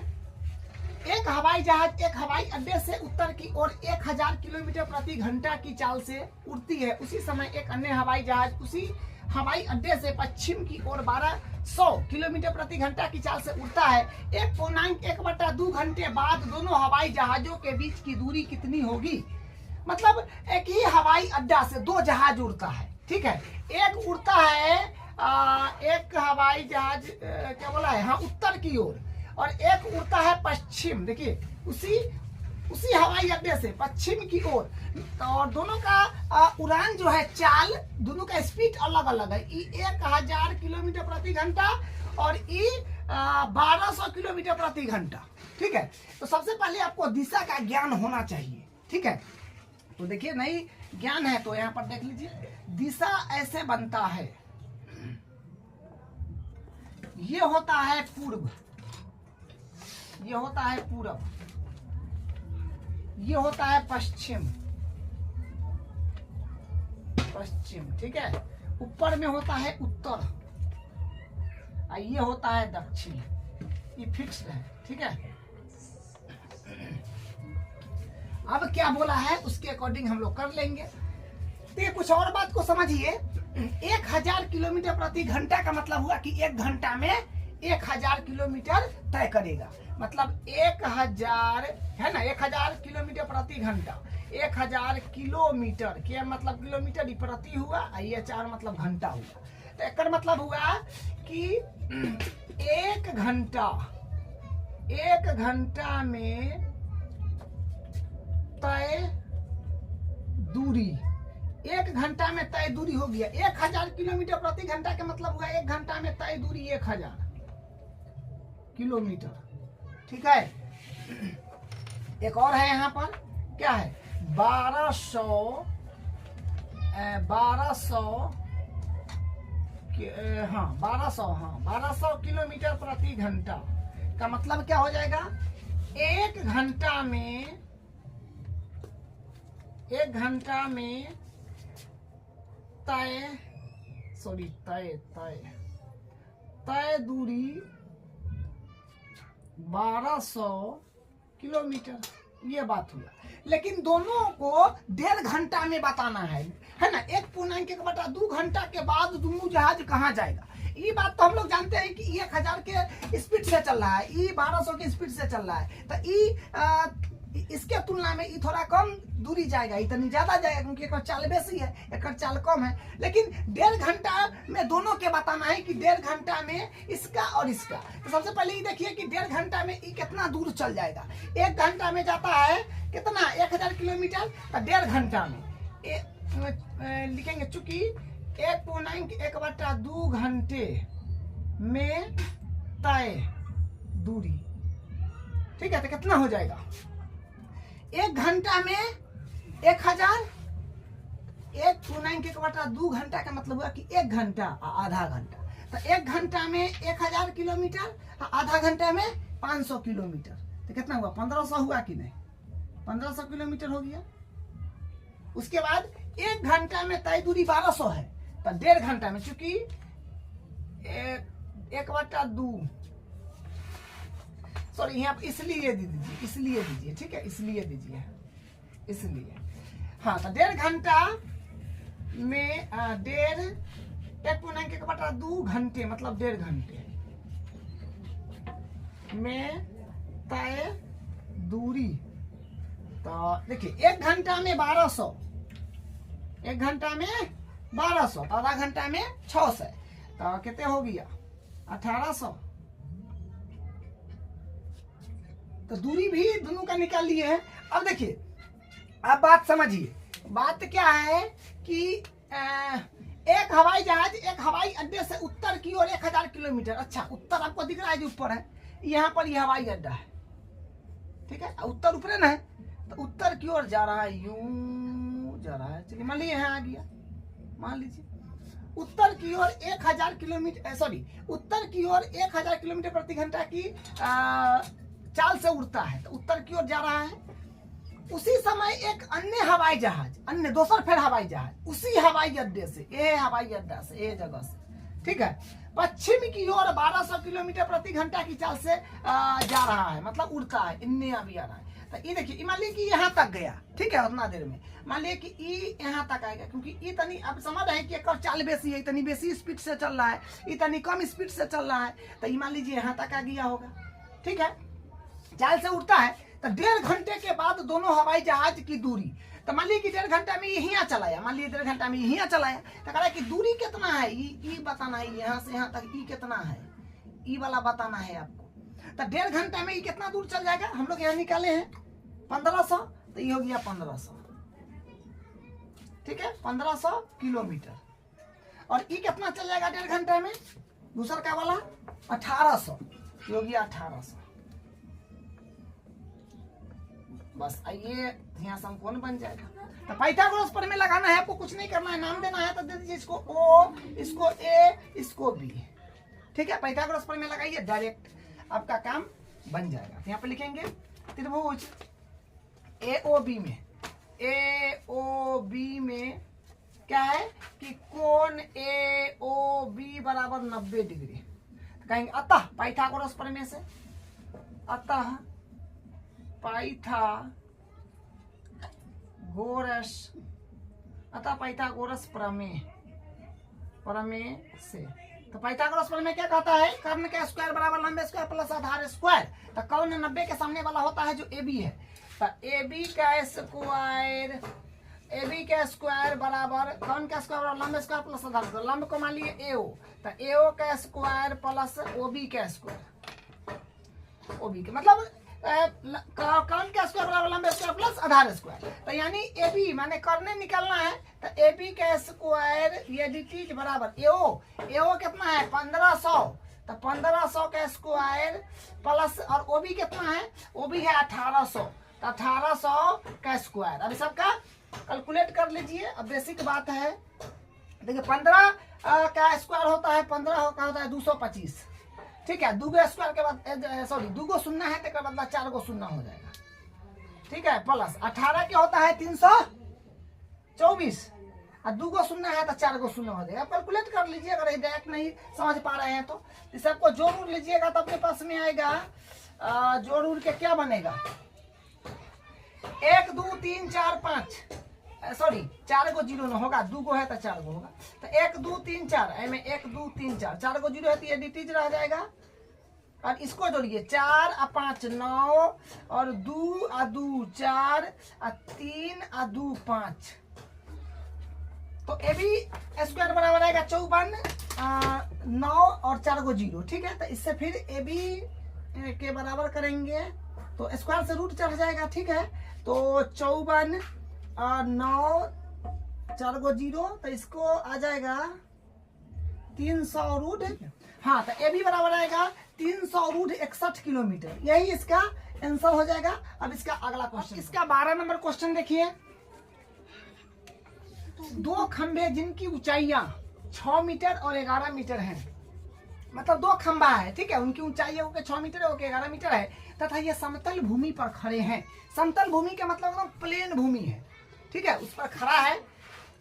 एक हवाई जहाज एक हवाई अड्डे से उत्तर की ओर 1000 किलोमीटर प्रति घंटा की चाल से उड़ती है। उसी समय एक अन्य हवाई जहाज उसी हवाई अड्डे से पश्चिम की ओर 1200 किलोमीटर प्रति घंटा की चाल से उड़ता है। 1.1/2 घंटे बाद दोनों हवाई जहाजों के बीच की दूरी कितनी होगी। मतलब एक ही हवाई अड्डा से 2 जहाज उड़ता है, ठीक है। एक उड़ता है एक हवाई जहाज क्या बोला है, हाँ उत्तर की ओर, और एक उड़ता है पश्चिम। देखिए उसी हवाई अड्डे से पश्चिम की ओर, और दोनों का उड़ान जो है, चाल, दोनों का स्पीड अलग अलग है। 1000 किलोमीटर प्रति घंटा और 1200 किलोमीटर प्रति घंटा, ठीक है। तो सबसे पहले आपको दिशा का ज्ञान होना चाहिए, ठीक है। तो देखिए नहीं ज्ञान है तो यहाँ पर देख लीजिए, दिशा ऐसे बनता है, ये होता है पूर्व, ये होता है पूरब, ये होता है पश्चिम, पश्चिम, ठीक है। ऊपर में होता है उत्तर और ये होता है दक्षिण, ये फिक्स्ड है, ठीक है। अब क्या बोला है उसके अकॉर्डिंग हम लोग कर लेंगे। तो कुछ और बात को समझिए। 1000 किलोमीटर प्रति घंटा का मतलब हुआ कि 1 घंटा में 1000 किलोमीटर तय करेगा। मतलब 1000 है ना, 1000 किलोमीटर प्रति घंटा, 1000 किलोमीटर के मतलब किलोमीटर ही प्रति हुआ, ये 4 मतलब घंटा हुआ। तो एक मतलब हुआ कि 1 घंटा में तय दूरी, 1 घंटा में तय दूरी हो गया। 1000 किलोमीटर प्रति घंटा का मतलब हुआ 1 घंटा में तय दूरी 1000 किलोमीटर, ठीक है। एक और है यहाँ पर, क्या है, 1200 किलोमीटर प्रति घंटा का मतलब क्या हो जाएगा, 1 घंटा में तय दूरी 1200 किलोमीटर, ये बात हुआ। लेकिन दोनों को 1.5 घंटा में बताना है ना। 1.2 घंटा के बाद दोनों जहाज कहाँ जाएगा, ये बात तो हम लोग जानते हैं कि 1000 के स्पीड से चल रहा है, ये 1200 के स्पीड से चल रहा है। तो ये इसके तुलना में ये थोड़ा कम दूरी जाएगा, इतनी ज्यादा जाएगा क्योंकि एक चाल बेसी है, एक चाल कम है। लेकिन 1.5 घंटा में दोनों के बताना है कि 1.5 घंटा में इसका और इसका। तो सबसे पहले ये देखिए कि 1.5 घंटा में ये कितना दूर चल जाएगा। 1 घंटा में जाता है कितना, 1000 किलोमीटर। तो 1.5 घंटा में लिखेंगे, चूंकि 1.2 घंटे में तय दूरी, ठीक है। तो कितना हो जाएगा, 1 घंटा में 1000, 1.2 घंटा का मतलब हुआ कि 1 घंटा आधा घंटा। तो 1 घंटा में 1000 किलोमीटर, आधा घंटा में 500 किलोमीटर। तो कितना हुआ, 1500 हुआ कि नहीं, 1500 किलोमीटर हो गया। उसके बाद 1 घंटा में तय दूरी 1200 है। तो 1.5 घंटा में, चूंकि 1/2, सॉरी यहाँ इसलिए दीजिए, ठीक है, इसलिए दीजिए, इसलिए। हाँ, तो 1.5 घंटा में 1.2 घंटे मतलब 1.5 घंटे में तय दूरी। तो देखिए 1 घंटा में 1200, 1 घंटा में 1200, तो आधा घंटा में 600, तो कितने हो गया, 1800। तो दूरी भी दोनों का निकाल लिए हैं। अब देखिए, अब बात समझिए। बात क्या है कि एक हवाई जहाज एक हवाई अड्डे से उत्तर की ओर 1000 किलोमीटर, अच्छा उत्तर आपको दिख रहा है जो ऊपर है, यहाँ पर यह हवाई अड्डा है, ठीक है। उत्तर ऊपर ना है, तो उत्तर की ओर जा रहा है, यूं जा रहा है। चलिए मान लीजिए यहाँ आ गया, मान लीजिए उत्तर की ओर 1000 किलोमीटर, सॉरी उत्तर की ओर 1000 किलोमीटर प्रति घंटा की चाल से उड़ता है, तो उत्तर की ओर जा रहा है। उसी समय एक अन्य हवाई जहाज, अन्य दूसरा फिर हवाई जहाज उसी हवाई अड्डे से, ये हवाई अड्डा से, ये जगह से, ठीक है, पश्चिम की ओर 1200 किलोमीटर प्रति घंटा की चाल से जा रहा है, मतलब उड़ता है, इन्ने अभी आ रहा है। तो ये देखिए, मान लीजिए कि यहाँ तक गया, ठीक है, उतना देर में मान लिया कि ई यहाँ तक आएगा, क्योंकि ई तनी आप समझ रहे हैं कि एक चाल बेसी है, इतनी बेसी स्पीड से चल रहा है, इतनी कम स्पीड से चल रहा है। तो ये मान लीजिए यहाँ तक आ गया होगा, ठीक है, चाल से उड़ता है। तो 1.5 घंटे के बाद दोनों हवाई जहाज की दूरी, तो मान लीजिए कि 1.5 घंटा में यहाँ चलाया, मान लीजिए 1.5 घंटा में यहाँ चलाया, तो कह रहा है कि दूरी कितना है, ई बताना है, यहाँ से यहाँ तक ई कितना है, ई वाला बताना है आपको। तो 1.5 घंटा में ई कितना दूर चल जाएगा, हम लोग यहाँ निकाले हैं 1500, तो ये हो गया 1500, ठीक है, 1500 किलोमीटर। और ई कितना चल जाएगा 1.5 घंटे में, दूसरा का वाला 1800, ये हो गया 1800। बस आइए यहाँ समकोण बन जाएगा। तो पाइथागोरस प्रमेय लगाना है आपको, कुछ नहीं करना है, नाम देना है तो दे दीजिए, इसको ओ, इसको ए, इसको बी, ठीक है, पाइथागोरस प्रमेय लगाइए, डायरेक्ट आपका काम बन जाएगा। तो यहाँ पे लिखेंगे त्रिभुज AOB में क्या है कि कोण AOB बराबर 90 डिग्री। तो कहेंगे अतः पाइथागोरस प्रमेय से, अतः पाइथागोरस प्रमेय से। तो पाइथागोरस प्रमेय क्या कहता है, कर्ण का स्क्वायर बराबर लंबे स्क्वायर प्लस आधार स्क्वायर। तो कर्ण 90 के सामने वाला होता है जो AB है, तो AB का स्क्वायर बराबर कर्ण का स्क्वायर बराबर लंबे स्क्वायर प्लस आधार। तो लंब को मान लिए AO, तो AO का स्क्वायर प्लस OB का स्क्वायर, OB का मतलब कर्ण का स्क्वायर बराबर लंबे स्क्वायर प्लस आधार स्क्वायर। तो यानी AB माने कर्ण निकालना है, तो AB का स्क्वायर ये dt बराबर AO कितना है 1500, तो 1500 का स्क्वायर प्लस और OB कितना है, OB है 1800, तो 1800 का स्क्वायर। अभी सबका कैलकुलेट कर लीजिए। अब बेसिक बात है, देखिए 15 का स्क्वायर होता है 15 का होता है 225, ठीक है। दूगो स्क्वायर के बाद सॉरी दूगो शून्य है तो मतलब 4 गो शून्य हो जाएगा, ठीक है। प्लस 18 क्या होता है 324, और दूगो शून्य है तो 4 गो शून्य हो जाएगा। कैलकुलेट कर लीजिए, अगर डायरेक्ट नहीं समझ पा रहे हैं तो इस सबको जोड़ उड़ लीजिएगा तो अपने पास में आएगा। जोड़ उड़ के क्या बनेगा 1 2 3 4 5 सॉरी 4 गो जीरो न होगा, 2 गो है तो 4 गो होगा। तो 1 2 3 4 में 1 2 3 4 4 गो जीरो है तो ये dt रह जाएगा। और इसको जोड़िए 4 और 5 9 और 2 और 2 4 और 3 और 2 5, तो AB स्क्वायर बराबर आएगा 54 9 और 4 गो जीरो, ठीक है। तो इससे फिर AB के बराबर करेंगे तो स्क्वायर से रूट चढ़ जाएगा, ठीक है। तो 54 और 9 4 गो जीरो, तो इसको आ जाएगा 300 रूट, हाँ। तो AB बराबर आएगा 300 रूट 61 किलोमीटर, यही इसका आंसर हो जाएगा। अब इसका अगला क्वेश्चन, इसका 12 नंबर क्वेश्चन देखिए। 2 खंभे जिनकी ऊंचाइयां 6 मीटर और 11 मीटर है, मतलब 2 खंभा है, ठीक है। उनकी ऊंचाई है 6 मीटर है 11 मीटर है, तथा ये समतल भूमि पर खड़े हैं। समतल भूमि का मतलब एकदम प्लेन भूमि है, ठीक है, उस पर खड़ा है।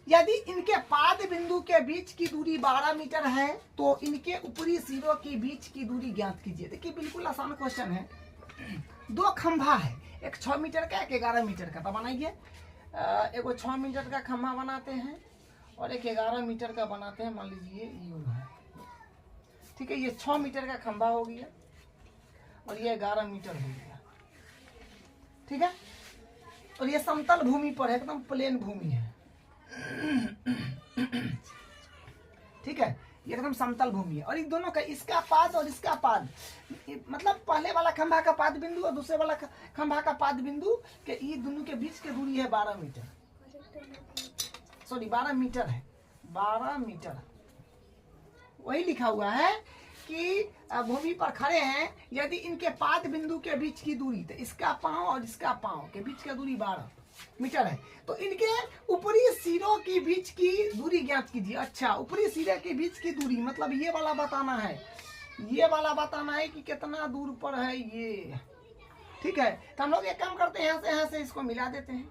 यदि इनके पाद बिंदु के बीच की दूरी 12 मीटर है तो इनके ऊपरी सिरों के बीच की दूरी ज्ञात कीजिए। देखिए बिल्कुल आसान क्वेश्चन है। 2 खंभा है, एक 6 मीटर का एक 11 मीटर का। तो बनाइए, एक 6 मीटर का खंभा बनाते हैं और एक 11 मीटर का बनाते हैं। मान लीजिए यूं है, ठीक है। ये 6 मीटर का खंभा हो गया और ये 11 मीटर हो गया, ठीक है। और ये समतल भूमि पर है, एकदम प्लेन भूमि है, ठीक है। ये एकदम समतल भूमि है और इन दोनों का, इसका पाद और इसका पाद, मतलब पहले वाला खंभा का पाद बिंदु और दूसरे वाला खंभा का पाद बिंदु के ये दोनों के बीच की दूरी है 12 मीटर, सॉरी 12 मीटर है, 12 मीटर। वही लिखा हुआ है कि भूमि पर खड़े हैं। यदि इनके पाद बिंदु के बीच की दूरी, तो इसका पांव और इसका पांव के बीच की दूरी 12 मीटर है, तो इनके ऊपरी सिरों के बीच की दूरी ज्ञात कीजिए। अच्छा, ऊपरी सिरे के बीच की दूरी मतलब ये वाला बताना है, ये वाला बताना है कि कितना दूर पर है ये, ठीक है। तो हम लोग एक काम करते हैं, यहाँ से इसको मिला देते हैं।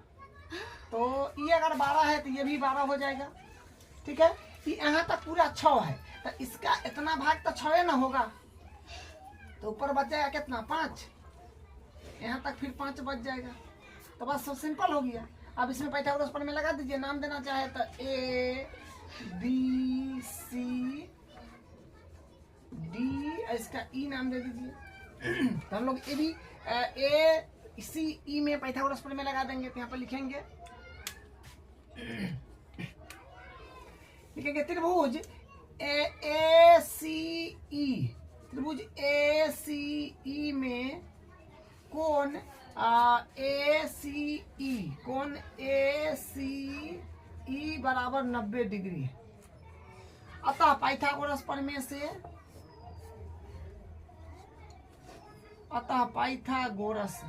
तो ये अगर 12 है तो ये भी 12 हो जाएगा, ठीक है। यहाँ तक पूरा 6 है, तो इसका इतना भाग तो 6 ना होगा, तो ऊपर बच जाएगा कितना 5, यहाँ तक फिर 5 बच जाएगा। तो बस सब सिंपल हो गया। अब इसमें पाइथागोरस प्रमेय लगा दीजिए। नाम देना चाहे तो A B C D, इसका E नाम दे दीजिए। तो हम लोग A C E में पाइथागोरस प्रमेय लगा देंगे। तो यहाँ पर लिखेंगे त्रिभुज त्रिभुज ACE में कोण ACE बराबर 90 डिग्री। अतः पाइथागोरस प्रमेय से, अतः पाइथागोरस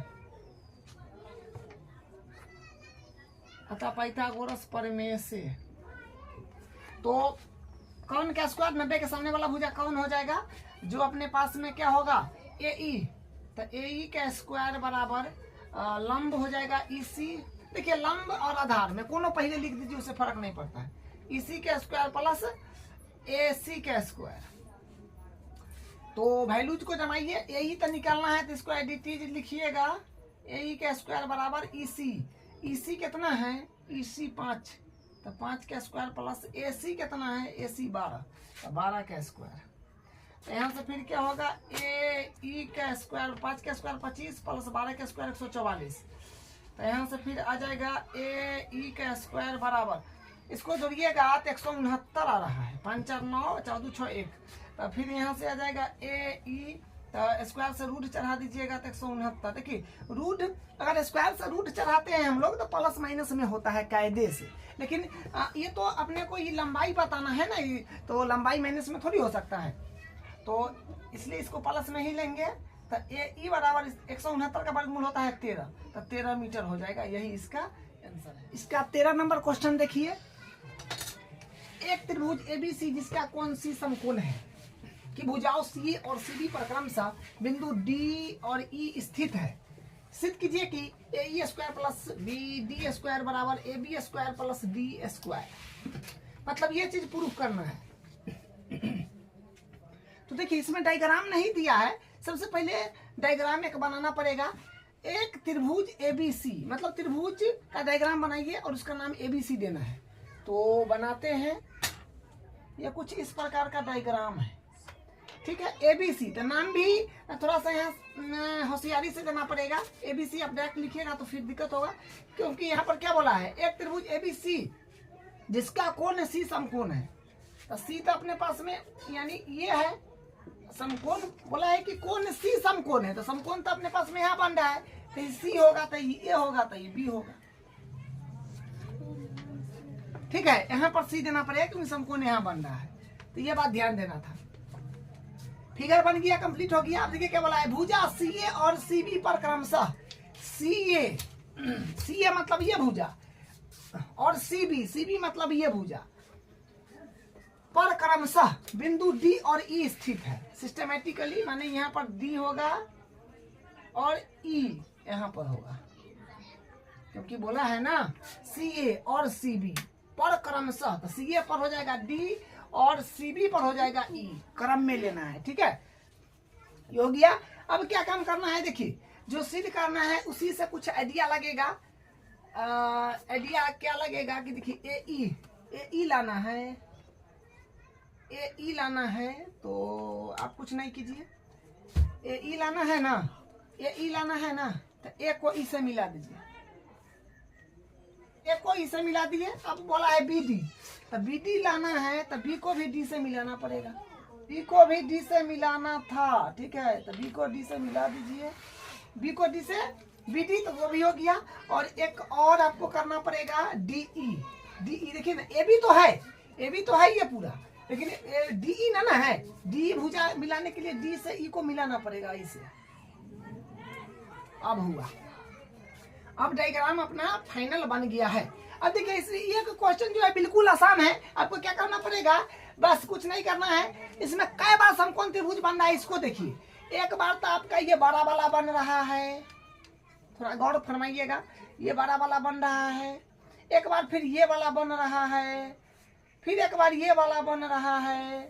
प्रमेय से, तो कौन का स्क्वायर 90 के सामने वाला भुजा कौन हो जाएगा, जो अपने पास में क्या होगा AE, तो AE का स्क्वायर बराबर लंब हो जाएगा EC। देखिए लंब और आधार में कोनो पहले लिख दीजिए, उससे फर्क नहीं पड़ता है। EC का स्क्वायर प्लस AC का स्क्वायर, तो वैल्यूज को जमाइए, AE तो निकालना है तो इसको एडिटिव लिखिएगा। AE का स्क्वायर बराबर EC कितना है, EC 5, तो 5 का स्क्वायर प्लस AC कितना है, AC 12, तो 12 का स्क्वायर। तो यहाँ से फिर क्या होगा, AE का स्क्वायर 5 का स्क्वायर 25 प्लस 12 का स्क्वायर 144। तो यहाँ से फिर आ जाएगा AE का स्क्वायर बराबर, इसको जोड़िएगा तो 169 आ रहा है, 5 4 9 14 6 1। तो फिर यहाँ से आ जाएगा AE, तो स्क्वायर से रूट चढ़ा दीजिएगा तो 169। देखिए रूट, अगर स्क्वायर से रूट चढ़ाते हैं हम लोग तो प्लस माइनस में होता है कायदे से, लेकिन ये तो अपने को ये लंबाई बताना है ना, तो लंबाई माइनस में थोड़ी हो सकता है, तो इसलिए इसको प्लस में ही लेंगे। तो AE बराबर 169 का वर्गमूल होता है 13, तो 13 मीटर हो जाएगा, यही इसका आंसर है। इसका 13 नंबर क्वेश्चन देखिए, एक त्रिभुज ABC जिसका कोण C समकोण है कि भुजाओं C और CD पर क्रमशः बिंदु D और E स्थित है, सिद्ध कीजिए कि AE square plus BD square बराबर AB square plus D square. मतलब ये चीज प्रूफ करना है। तो देखिए इसमें डायग्राम नहीं दिया है, सबसे पहले डायग्राम एक बनाना पड़ेगा। एक त्रिभुज ABC, मतलब त्रिभुज का डायग्राम बनाइए और उसका नाम ABC देना है। तो बनाते हैं, ये कुछ इस प्रकार का डायग्राम है, ठीक है। ABC तो नाम भी थोड़ा सा यहाँ होशियारी से देना पड़ेगा। ABC आप डायरेक्ट लिखिएगा तो फिर दिक्कत होगा, क्योंकि यहाँ पर क्या बोला है, एक त्रिभुज ABC जिसका कोण C समकोण है। तो C तो अपने पास में यानी ये है, समकोण बोला है कि कोण C समकोण है, तो समकोण तो अपने पास में यहाँ बन रहा है, तो C होगा तो ये होगा तो ये B होगा, ठीक है। यहाँ पर C देना पड़ेगा क्योंकि समकोण यहाँ बन रहा है, तो ये बात ध्यान देना था। फिगर बन गया, कंप्लीट हो गया। आप देखिए क्या बोला है, भुजा CA और CB पर क्रमशः CA मतलब ये भुजा और CB मतलब ये भुजा पर क्रमशः बिंदु D और E स्थित है। सिस्टमेटिकली माने यहाँ पर D होगा और E यहाँ पर होगा, क्योंकि बोला है ना CA और CB पर क्रमशः, तो CA पर हो जाएगा D और CB पर हो जाएगा E, क्रम में लेना है, ठीक है। ये हो गया। अब क्या काम करना है, देखिए जो सिद्ध करना है उसी से कुछ आइडिया लगेगा। आइडिया क्या लगेगा कि देखिए AE लाना है, AE लाना है, तो आप कुछ नहीं कीजिए, AE लाना है ना, AE लाना है ना, तो A को E से मिला दीजिए, A को E से मिला दिए। अब बोला है BD, तो BD लाना है तो B को भी D से मिलाना पड़ेगा, B को भी D से मिलाना था, ठीक है। तो B को D से मिला दीजिए, B को D से BD, तो वो भी हो गया। और एक और आपको करना पड़ेगा DE। देखिए ना, AB तो है ये पूरा, लेकिन DE ना है, DE भुजा मिलाने के लिए D से E को मिलाना पड़ेगा, इसे अब हुआ। अब डायग्राम अपना फाइनल बन गया है। अब देखिए ये क्वेश्चन जो है बिल्कुल आसान है, आपको क्या करना पड़ेगा, बस कुछ नहीं करना है। इसमें कई बार समकोण त्रिभुज बन रहा है, इसको देखिए। एक बार तो आपका ये बड़ा वाला बन रहा है, थोड़ा गौर फरमाइएगा, ये बड़ा वाला बन रहा है, एक बार फिर ये वाला बन रहा है, फिर एक बार ये वाला बन रहा है,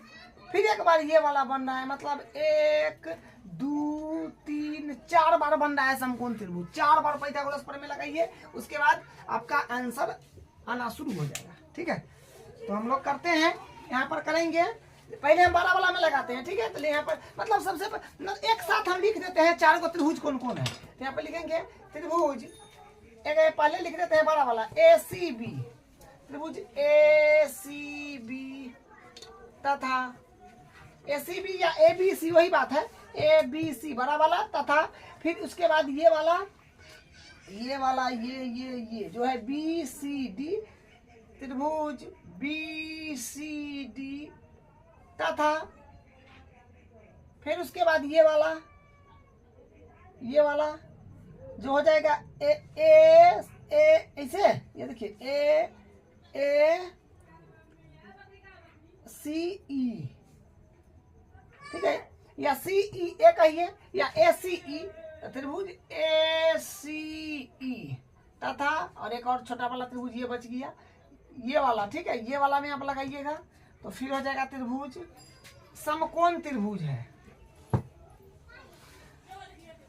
फिर एक बार ये वाला बन रहा है। मतलब 1 2 3 4 बार बन रहा है समकोण त्रिभुज। 4 बार पाइथागोरस प्रमेय लगाइए, उसके बाद आपका आंसर आना शुरू हो जाएगा, ठीक है। तो हम लोग करते हैं, यहाँ पर करेंगे, पहले हम 12 वाला में लगाते हैं, ठीक है। तो यहाँ पर मतलब सबसे एक साथ हम लिख देते हैं 4 को त्रिभुज कौन कौन है। तो यहाँ पर लिखेंगे त्रिभुज, एक पहले लिख देते हैं बड़ा वाला ACB, त्रिभुज ACB तथा ACB या ABC, वही बात है, ABC बड़ा वाला, तथा फिर उसके बाद ये वाला ये जो है BCD, त्रिभुज BCD, तथा फिर उसके बाद ये वाला जो हो जाएगा ऐसे, ये देखिए सी ई, ठीक है, या सी ई ए कहिए या ए सी ई, त्रिभुज ए सी ई तथा और एक और छोटा वाला त्रिभुज ये बच गया, ये वाला, ठीक है, ये वाला में आप लगाइएगा तो फिर हो जाएगा त्रिभुज समकोण त्रिभुज है।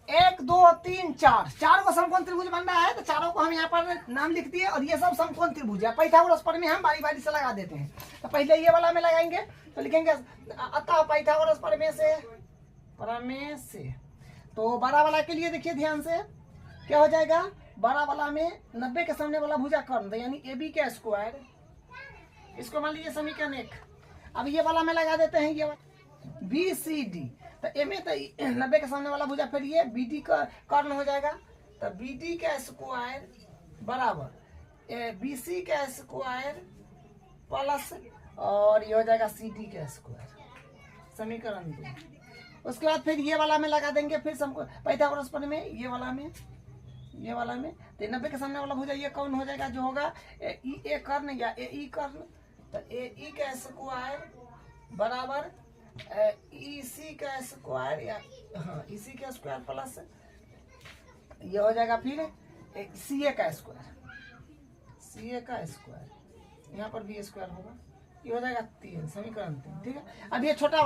1 2 3 4, 4 को समकोण त्रिभुज बन रहा है, तो चारों को हम यहाँ पर नाम लिख दिए और ये सब समकोण त्रिभुज है। पाइथागोरस प्रमेय हम बारी बारी से लगा देते हैं। तो पहले ये वाला में लगाएंगे तो लिखेंगे अतः पाइथागोरस प्रमेय से तो बड़ा वाला के लिए देखिए ध्यान से क्या हो जाएगा, बड़ा वाला में 90 के सामने वाला भुजा कर्ण यानी ए बी का स्क्वायर, इसको मान लीजिए समीकरण 1। अब ये वाला में लगा देते हैं ये बी सी डी, तो ए में तो 90 के सामने वाला भुजा, फिर ये बी डी का कर्ण हो जाएगा, तो बी डी का स्क्वायर बराबर बी सी का स्क्वायर प्लस और ये हो जाएगा सी डी का स्क्वायर, समीकरण 2। उसके बाद फिर ये वाला में लगा देंगे, फिर पाइथागोरस प्रमेय में ये वाला में तो 90 के सामने वाला भुजा ये कौन हो जाएगा, जो होगा ई ए कर्ण या ए ई कर्ण, तो ए ई का स्क्वायर बराबर ई सी का स्क्वायर या हाँ ई सी का स्क्वायर प्लस ये हो जाएगा फिर सी ए का स्क्वायर, यहाँ पर भी स्क्वायर होगा, ये हो जाएगा 3, समीकरण 3, ठीक है। अब ये छोटा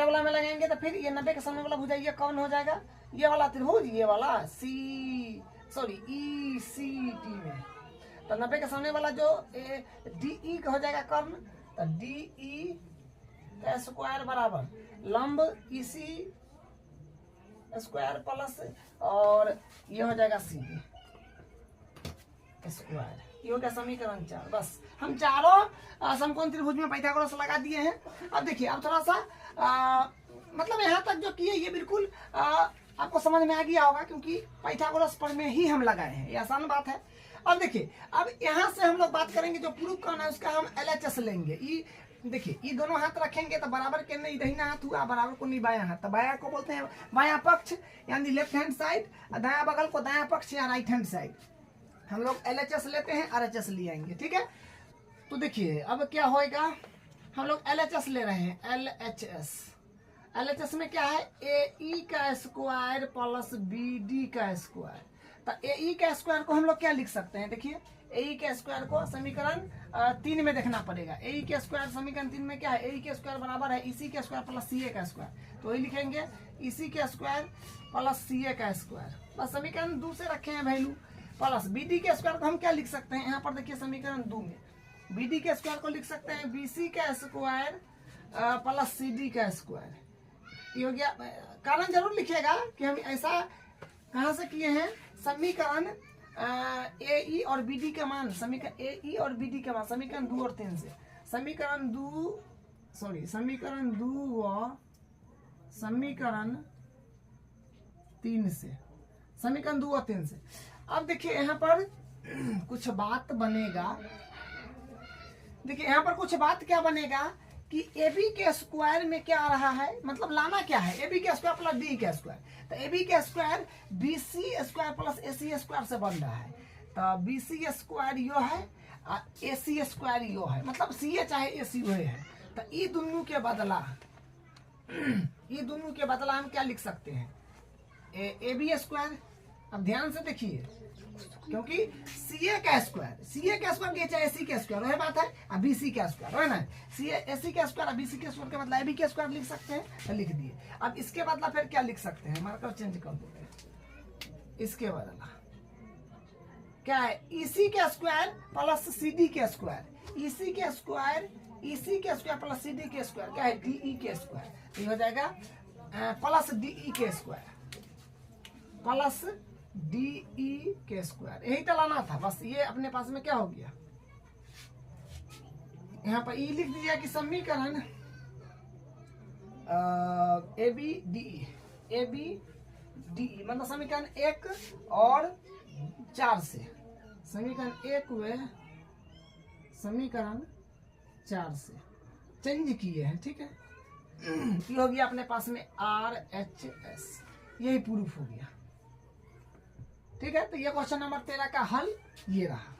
वाला में लगाएंगे तो फिर ये 90 के सामने वाला भुजा ये कौन हो जाएगा, ये वाला त्रिभुज, ये वाला ई सी टी में, तो 90 के सामने वाला जो डी ई का हो जाएगा कर्ण, तो डी ई का स्क्वायर बराबर लंब ई सी स्क्वायर प्लस और ये हो जाएगा सी डी स्क्वायर, ये हो गया समीकरण 4। बस हम चारों समकोण त्रिभुज में पाइथागोरस लगा दिए हैं। अब देखिए अब थोड़ा सा मतलब यहाँ तक जो किए ये बिल्कुल आपको समझ में आ गया होगा, क्योंकि पाइथागोरस प्रमेय ही हम लगाए हैं, ये आसान बात है। अब देखिए अब यहाँ से हम लोग बात करेंगे जो प्रूफ करना है उसका हम LHS लेंगे। ये देखिए ये दोनों हाथ रखेंगे तो बराबर के नहीं दाहिना हाथ हुआ, बराबर को नहीं बायां हाथ, तो बायां को बोलते हैं बायां पक्ष यानी लेफ्ट हैंड साइड, दायां बगल को दायां पक्ष या राइट हैंड साइड। हम लोग LHS लेते हैं, RHS ले आएंगे, ठीक है। तो देखिए अब क्या होएगा, हम लोग LHS ले रहे हैं, LHS में क्या है, ए ई का स्क्वायर प्लस बी डी का स्क्वायर, तो ए ई का स्क्वायर को हम लोग क्या लिख सकते हैं, देखिए ए ई के स्क्वायर को समीकरण 3 में देखना पड़ेगा। ए ई के स्क्वायर समीकरण 3 में क्या है, ए ई के स्क्वायर बराबर है इसी के स्क्वायर प्लस सी ए का स्क्वायर, तो वही लिखेंगे इसी के स्क्वायर प्लस सी ए का स्क्वायर, बस समीकरण 2 से रखे हैं वैल्यू, प्लस बी डी के स्क्वायर को हम क्या लिख सकते हैं, यहाँ पर देखिए समीकरण 2 में बी डी के स्क्वायर को लिख सकते हैं बी सी का स्क्वायर प्लस सी डी का स्क्वायर। ये हो गया, कारण जरूर लिखिएगा कि हम ऐसा कहाँ से किए हैं, समीकरण ए ई और बी डी का मान, समीकरण ए ई और बी डी का मान समीकरण 2 और 3 से, समीकरण 2 व समीकरण 3 से, समीकरण 2 और 3 से। अब देखिए यहाँ पर कुछ बात बनेगा, देखिए यहाँ पर कुछ बात क्या बनेगा कि ए बी के स्क्वायर में क्या आ रहा है, मतलब लाना क्या है, ए बी के स्क्वायर प्लस डी के स्क्वायर, तो ए बी के square B C square plus A C square से बन रहा है, तो बी सी स्क्वायर यो है ए सी स्क्वायर यो है, मतलब सी ए चाहे ए सी वो है, तो ये दोनों के बदला हम क्या लिख सकते हैं, ए बी स्क्वायर। अब ध्यान से देखिए, क्योंकि सी ए का स्क्वायर ये चाहे सी का स्क्वायर वही बात है, अब बी सी का स्क्वायर है ना, सी ए सी का स्क्वायर बी सी के स्क्वायर के बदला ए बी के स्क्वायर लिख सकते हैं, तो लिख दिए। अब इसके बदला फिर क्या लिख सकते हैं, मार्कर चेंज कर देते हैं, इसके बदला क्या है, इसी के स्क्वायर प्लस सी डी के स्क्वायर, इसी के स्क्वायर प्लस सी डी के स्क्वायर क्या है, डी ई के स्क्वायर, ये हो जाएगा प्लस डी ई के स्क्वायर प्लस डी ई के स्क्वायर, यही तो लाना था। बस ये अपने पास में क्या हो गया, यहाँ पर ई लिख दिया कि समीकरण ए बी डी मतलब समीकरण 1 और 4 से, समीकरण 1 व समीकरण 4 से चेंज किए हैं, ठीक है। ये हो गया अपने पास में RHS, यही प्रूफ हो गया, ठीक है। तो ये क्वेश्चन नंबर 13 का हल ये रहा।